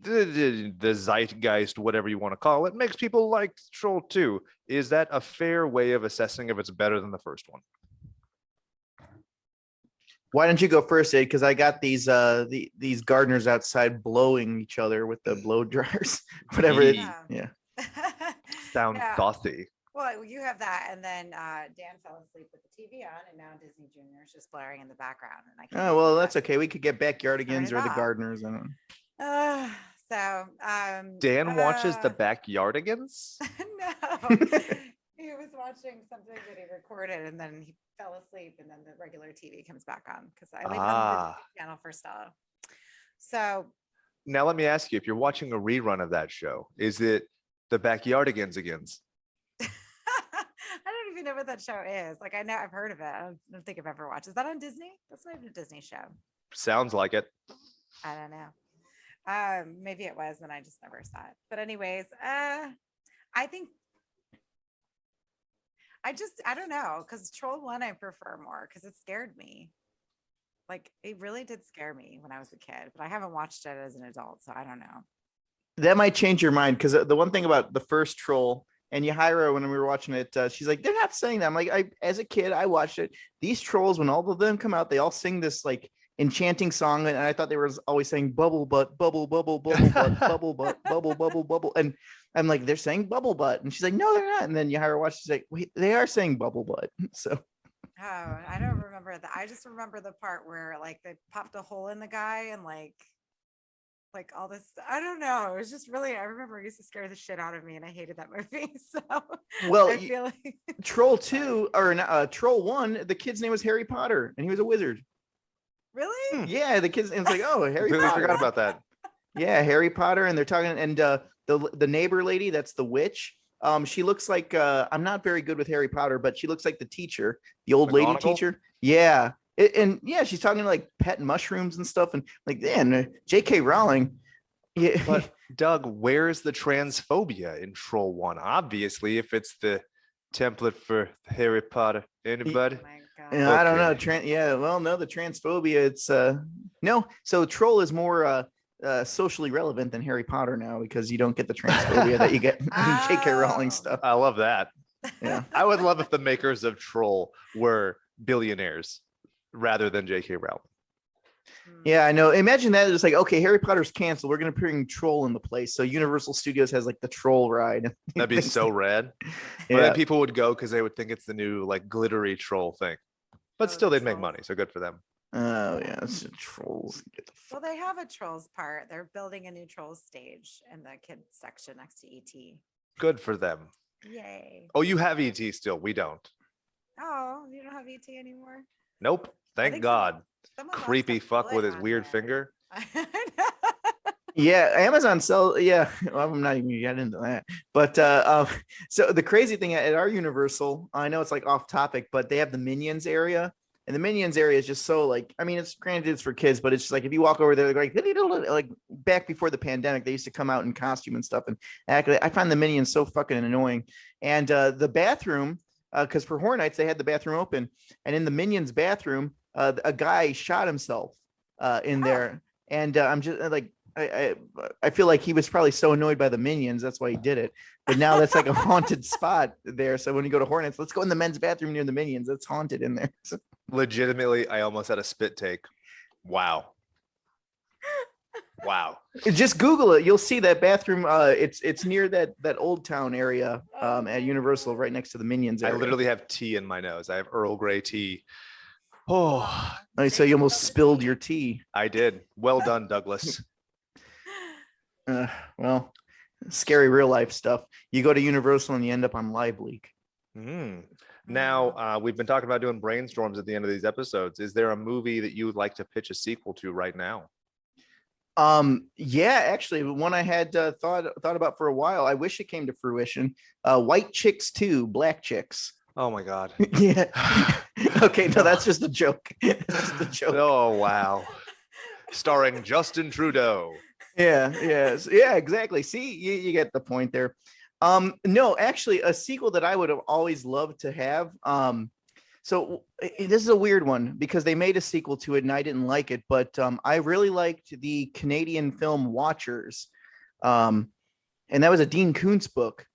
the zeitgeist, whatever you want to call it, makes people like Troll 2. Is that a fair way of assessing if it's better than the first one? Why don't you go first, Ed? Because I got these gardeners outside blowing each other with the blow dryers, whatever. Yeah. Sound Yeah. saucy. Well, you have that, and then Dan fell asleep with the TV on, and now Disney Junior is just blaring in the background. And I can't Oh well, that's okay. We could get backyardigans or the off. gardeners. I don't know. Dan watches the Backyardigans? No. He was watching something that he recorded, and then he fell asleep, and then the regular TV comes back on because I leave it on the channel for Stella. So now let me ask you, if you're watching a rerun of that show, is it the Backyardigans again? I don't even know what that show is. Like, I know I've heard of it. I don't think I've ever watched. Is that on Disney? That's not even a Disney show. Sounds like it. I don't know. Maybe it was, and I just never saw it. But anyways, I think I don't know, because Troll 1 I prefer more because it scared me. Like, it really did scare me when I was a kid, but I haven't watched it as an adult, so I don't know. That might change your mind, because the one thing about the first Troll, and Yahaira, when we were watching it, she's like, they're not saying that. I'm like, as a kid, I watched it. These trolls, when all of them come out, they all sing this like enchanting song, and I thought they were always saying bubble butt, bubble, bubble, bubble butt, bubble butt, bubble, bubble, bubble. And I'm like, they're saying bubble butt. And she's like, no, they're not. And then Yahaira watched, she's like, wait, they are saying bubble butt. So Oh, I don't remember that. I just remember the part where like they popped a hole in the guy and like all this. I don't know. It was just really, I remember it used to scare the shit out of me, and I hated that movie. So well, I feel like Troll 2 or Troll 1, the kid's name was Harry Potter, and he was a wizard. really? Yeah, the kids, and it's like, oh, Harry Completely Potter. forgot about that. Yeah, Harry Potter, and they're talking, and the neighbor lady, that's the witch. She looks like I'm not very good with Harry Potter, but she looks like the teacher, the old lady McGonagall? teacher. Yeah, and yeah, she's talking like pet mushrooms and stuff, and like, man, J.K. Rowling. Yeah, But Doug, where's the transphobia in Troll 1? Obviously, if it's the template for Harry Potter. Anybody? Oh my God. yeah, I don't know. Okay. Yeah, well, no, the transphobia. It's no. So Troll is more socially relevant than Harry Potter now, because you don't get the transphobia that you get in J.K. Rowling Oh. stuff. I love that. Yeah. I would love if the makers of Troll were billionaires rather than J.K. Rowling. Yeah, I know. Imagine that. It's like, okay, Harry Potter's canceled. We're going to bring Troll in the place. So Universal Studios has like the Troll ride. That'd be so rad. But Yeah. then people would go because they would think it's the new like glittery troll thing. But Oh, still, the they'd make trolls. money. So good for them. Oh, yeah. It's the Trolls. Get the Well, they have a Trolls part. They're building a new Trolls stage in the kids section next to ET. Good for them. Yay. Oh, you have ET still. We don't. Oh, you don't have ET anymore? Nope. Thank think God. Someone left Creepy a fuck with bullet his on weird there. finger. I know. Yeah, Amazon sell. Yeah, well, I'm not even gonna get into that. But so the crazy thing at our Universal, I know it's like off topic, but they have the Minions area, and the Minions area is just so like, I mean, it's granted it's for kids, but it's just like if you walk over there, they're like back before the pandemic, they used to come out in costume and stuff, and actually, I find the Minions so fucking annoying. And the bathroom, because for Horror Nights they had the bathroom open, and in the Minions bathroom, a guy shot himself in there, and I'm just like. I feel like he was probably so annoyed by the Minions, that's why he did it. But now that's like a haunted spot there. So when you go to Hornets, let's go in the men's bathroom near the Minions. It's haunted in there. So, Legitimately, I almost had a spit take. Wow. Wow. just Google it. You'll see that bathroom. It's near that Old Town area at Universal, right next to the Minions I area. literally have tea in my nose. I have Earl Grey tea. Oh, So you almost spilled your tea. I did. Well done, Douglas. Well, scary real life stuff. You go to Universal and you end up on Live Leak. Now, we've been talking about doing brainstorms at the end of these episodes. Is there a movie that you would like to pitch a sequel to right now? Yeah, actually, one I had thought about for a while. I wish it came to fruition. White Chicks 2, Black Chicks. Oh my God. Yeah. Okay, no, that's just a joke. That's just a joke. Oh, wow. starring Justin Trudeau. Yeah, exactly. See, you get the point there. No, actually, a sequel that I would have always loved to have. This is a weird one because they made a sequel to it and I didn't like it, but I really liked the Canadian film Watchers, and that was a Dean Koontz book.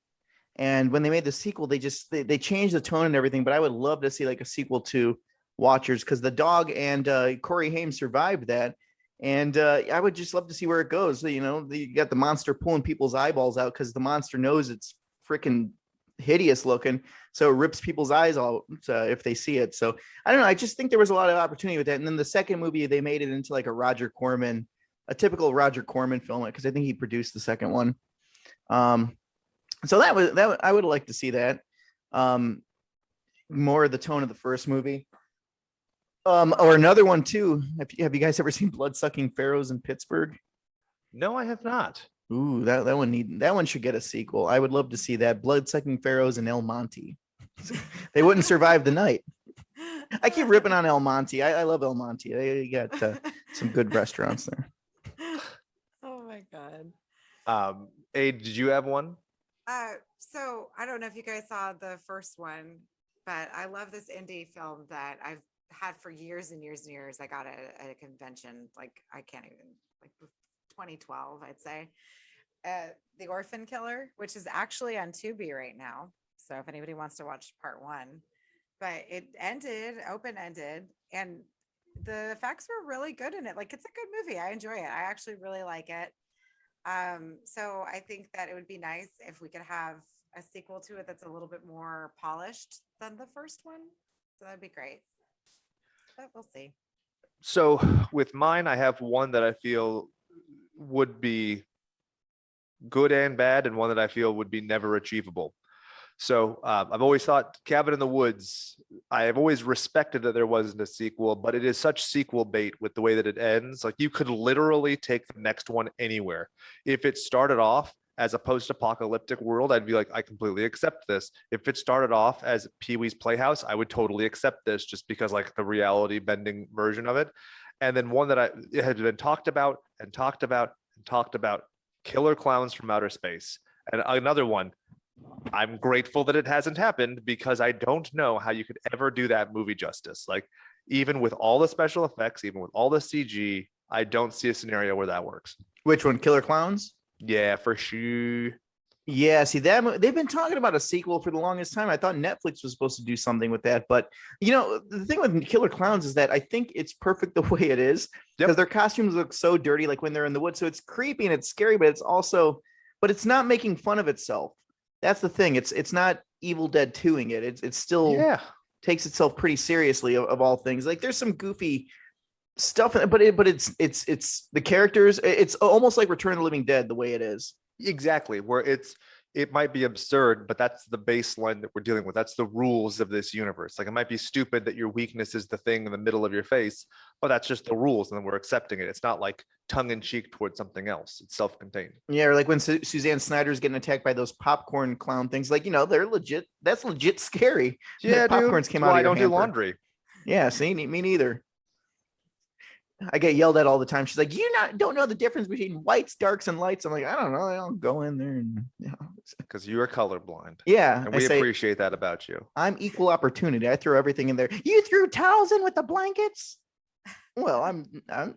And when they made the sequel, they changed the tone and everything. But I would love to see like a sequel to Watchers because the dog and Corey Haim survived that. And I would just love to see where it goes. You know, you got the monster pulling people's eyeballs out because the monster knows it's freaking hideous looking. So it rips people's eyes out if they see it. So I don't know. I just think there was a lot of opportunity with that. And then the second movie, they made it into like a typical Roger Corman film because I think he produced the second one. So that I would like to see that. More of the tone of the first movie. Or another one too. Have you guys ever seen Blood-Sucking Pharaohs in Pittsburgh? No, I have not. Ooh, that one should get a sequel. I would love to see that. Blood-Sucking Pharaohs in El Monte. They wouldn't survive the night. I keep ripping on El Monte. I love El Monte. They got some good restaurants there. Oh my god. Aid, did you have one? So I don't know if you guys saw the first one, but I love this indie film that I've had for years and years and years. I got it at a convention, like I can't even, like 2012, I'd say. The Orphan Killer, which is actually on Tubi right now. So if anybody wants to watch part one, but it ended open-ended and the effects were really good in it. Like it's a good movie. I enjoy it. I actually really like it. So I think that it would be nice if we could have a sequel to it that's a little bit more polished than the first one. So that'd be great. But we'll see. So with mine, I have one that I feel would be good and bad, and one that I feel would be never achievable. So I've always thought Cabin in the Woods, I have always respected that there wasn't a sequel, but it is such sequel bait with the way that it ends. Like you could literally take the next one anywhere. If it started off as a post-apocalyptic world, I'd be like, I completely accept this. If it started off as Pee-wee's Playhouse, I would totally accept this just because like the reality bending version of it. And then one that it had been talked about, Killer Clowns from Outer Space. And another one, I'm grateful that it hasn't happened because I don't know how you could ever do that movie justice. Like even with all the special effects, even with all the CG, I don't see a scenario where that works. Which one? Killer Clowns? Yeah, for sure. Yeah, see that they've been talking about a sequel for the longest time. I thought Netflix was supposed to do something with that, but you know, the thing with Killer Clowns is that I think it's perfect the way it is because their costumes look so dirty, like when they're in the woods. So it's creepy and it's scary, but it's not making fun of itself. That's the thing. It's not Evil Dead 2ing it. It's still takes itself pretty seriously of all things. Like there's some goofy stuff, but it's the characters. It's almost like Return of the Living Dead the way it is. Exactly, where it might be absurd, but that's the baseline that we're dealing with. That's the rules of this universe. Like it might be stupid that your weakness is the thing in the middle of your face, but that's just the rules, and then we're accepting it. It's not like tongue-in-cheek towards something else. It's self-contained. Yeah, or like when Suzanne Snyder's getting attacked by those popcorn clown things. Like, you know, they're legit. That's legit scary. Yeah, popcorns came out. I don't do laundry. Yeah, see, me neither. I get yelled at all the time. She's like, don't know the difference between whites, darks, and lights. I'm like, I don't know. I'll go in there and because you are colorblind. Yeah, and we appreciate that about you. I'm equal opportunity. I throw everything in there. You threw towels in with the blankets. Well, I'm I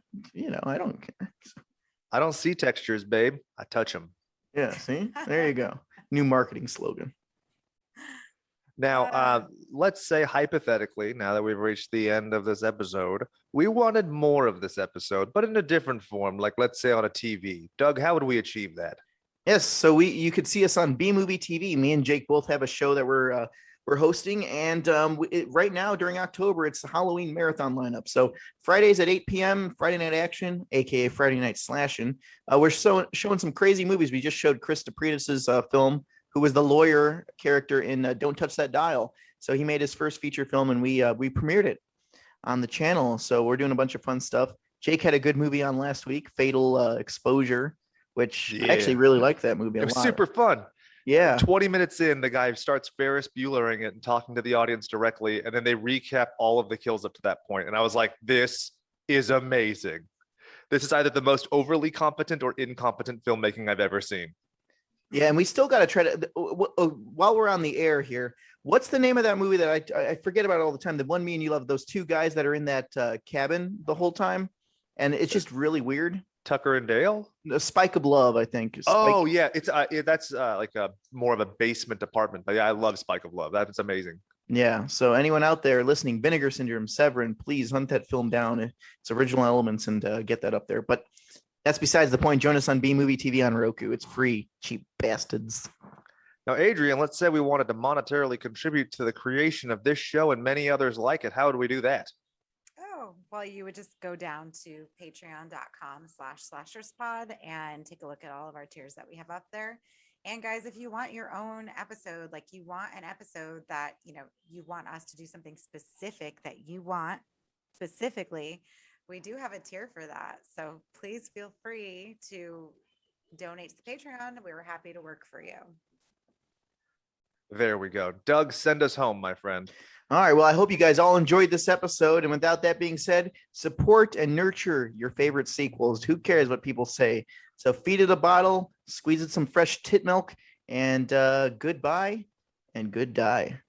don't care. I don't see textures, babe. I touch them. Yeah, see, there you go. New marketing slogan. Now, let's say hypothetically, now that we've reached the end of this episode, we wanted more of this episode, but in a different form, like let's say on a TV. Doug, how would we achieve that? Yes, so you could see us on B Movie TV. Me and Jake both have a show that we're hosting, and right now during October, it's the Halloween marathon lineup. So Fridays at 8 p.m., Friday Night Action, aka Friday Night Slashing. We're showing some crazy movies. We just showed Chris DePritis' film, who was the lawyer character in Don't Touch That Dial. So he made his first feature film, and we premiered it on the channel. So we're doing a bunch of fun stuff. Jake had a good movie on last week, Fatal Exposure, which I actually really liked that movie. It was super fun. Yeah. 20 minutes in, the guy starts Ferris Buellering it and talking to the audience directly, and then they recap all of the kills up to that point. And I was like, this is amazing. This is either the most overly competent or incompetent filmmaking I've ever seen. Yeah, and we still got to try to. While we're on the air here, what's the name of that movie that I forget about all the time? The one me and you love, those two guys that are in that cabin the whole time, and it's just really weird. Tucker and Dale? A Spike of Love, I think. Oh yeah, it's that's like a more of a basement apartment. But yeah, I love Spike of Love. That's amazing. Yeah. So anyone out there listening, Vinegar Syndrome, Severin, please hunt that film down. Its original elements and get that up there. But that's besides the point. Join us on B Movie TV on Roku. It's free, cheap bastards. Now, Adrian, let's say we wanted to monetarily contribute to the creation of this show and many others like it. How do we do that? Oh, well, you would just go down to patreon.com/slasherspod and take a look at all of our tiers that we have up there. And guys, if you want your own episode, like you want an episode that, you want us to do something specific that you want specifically, we do have a tier for that. So please feel free to donate to the Patreon. We were happy to work for you. There we go. Doug, send us home, my friend. All right. Well, I hope you guys all enjoyed this episode. And without that being said, support and nurture your favorite sequels. Who cares what people say? So feed it a bottle, squeeze it some fresh tit milk, and goodbye and good die.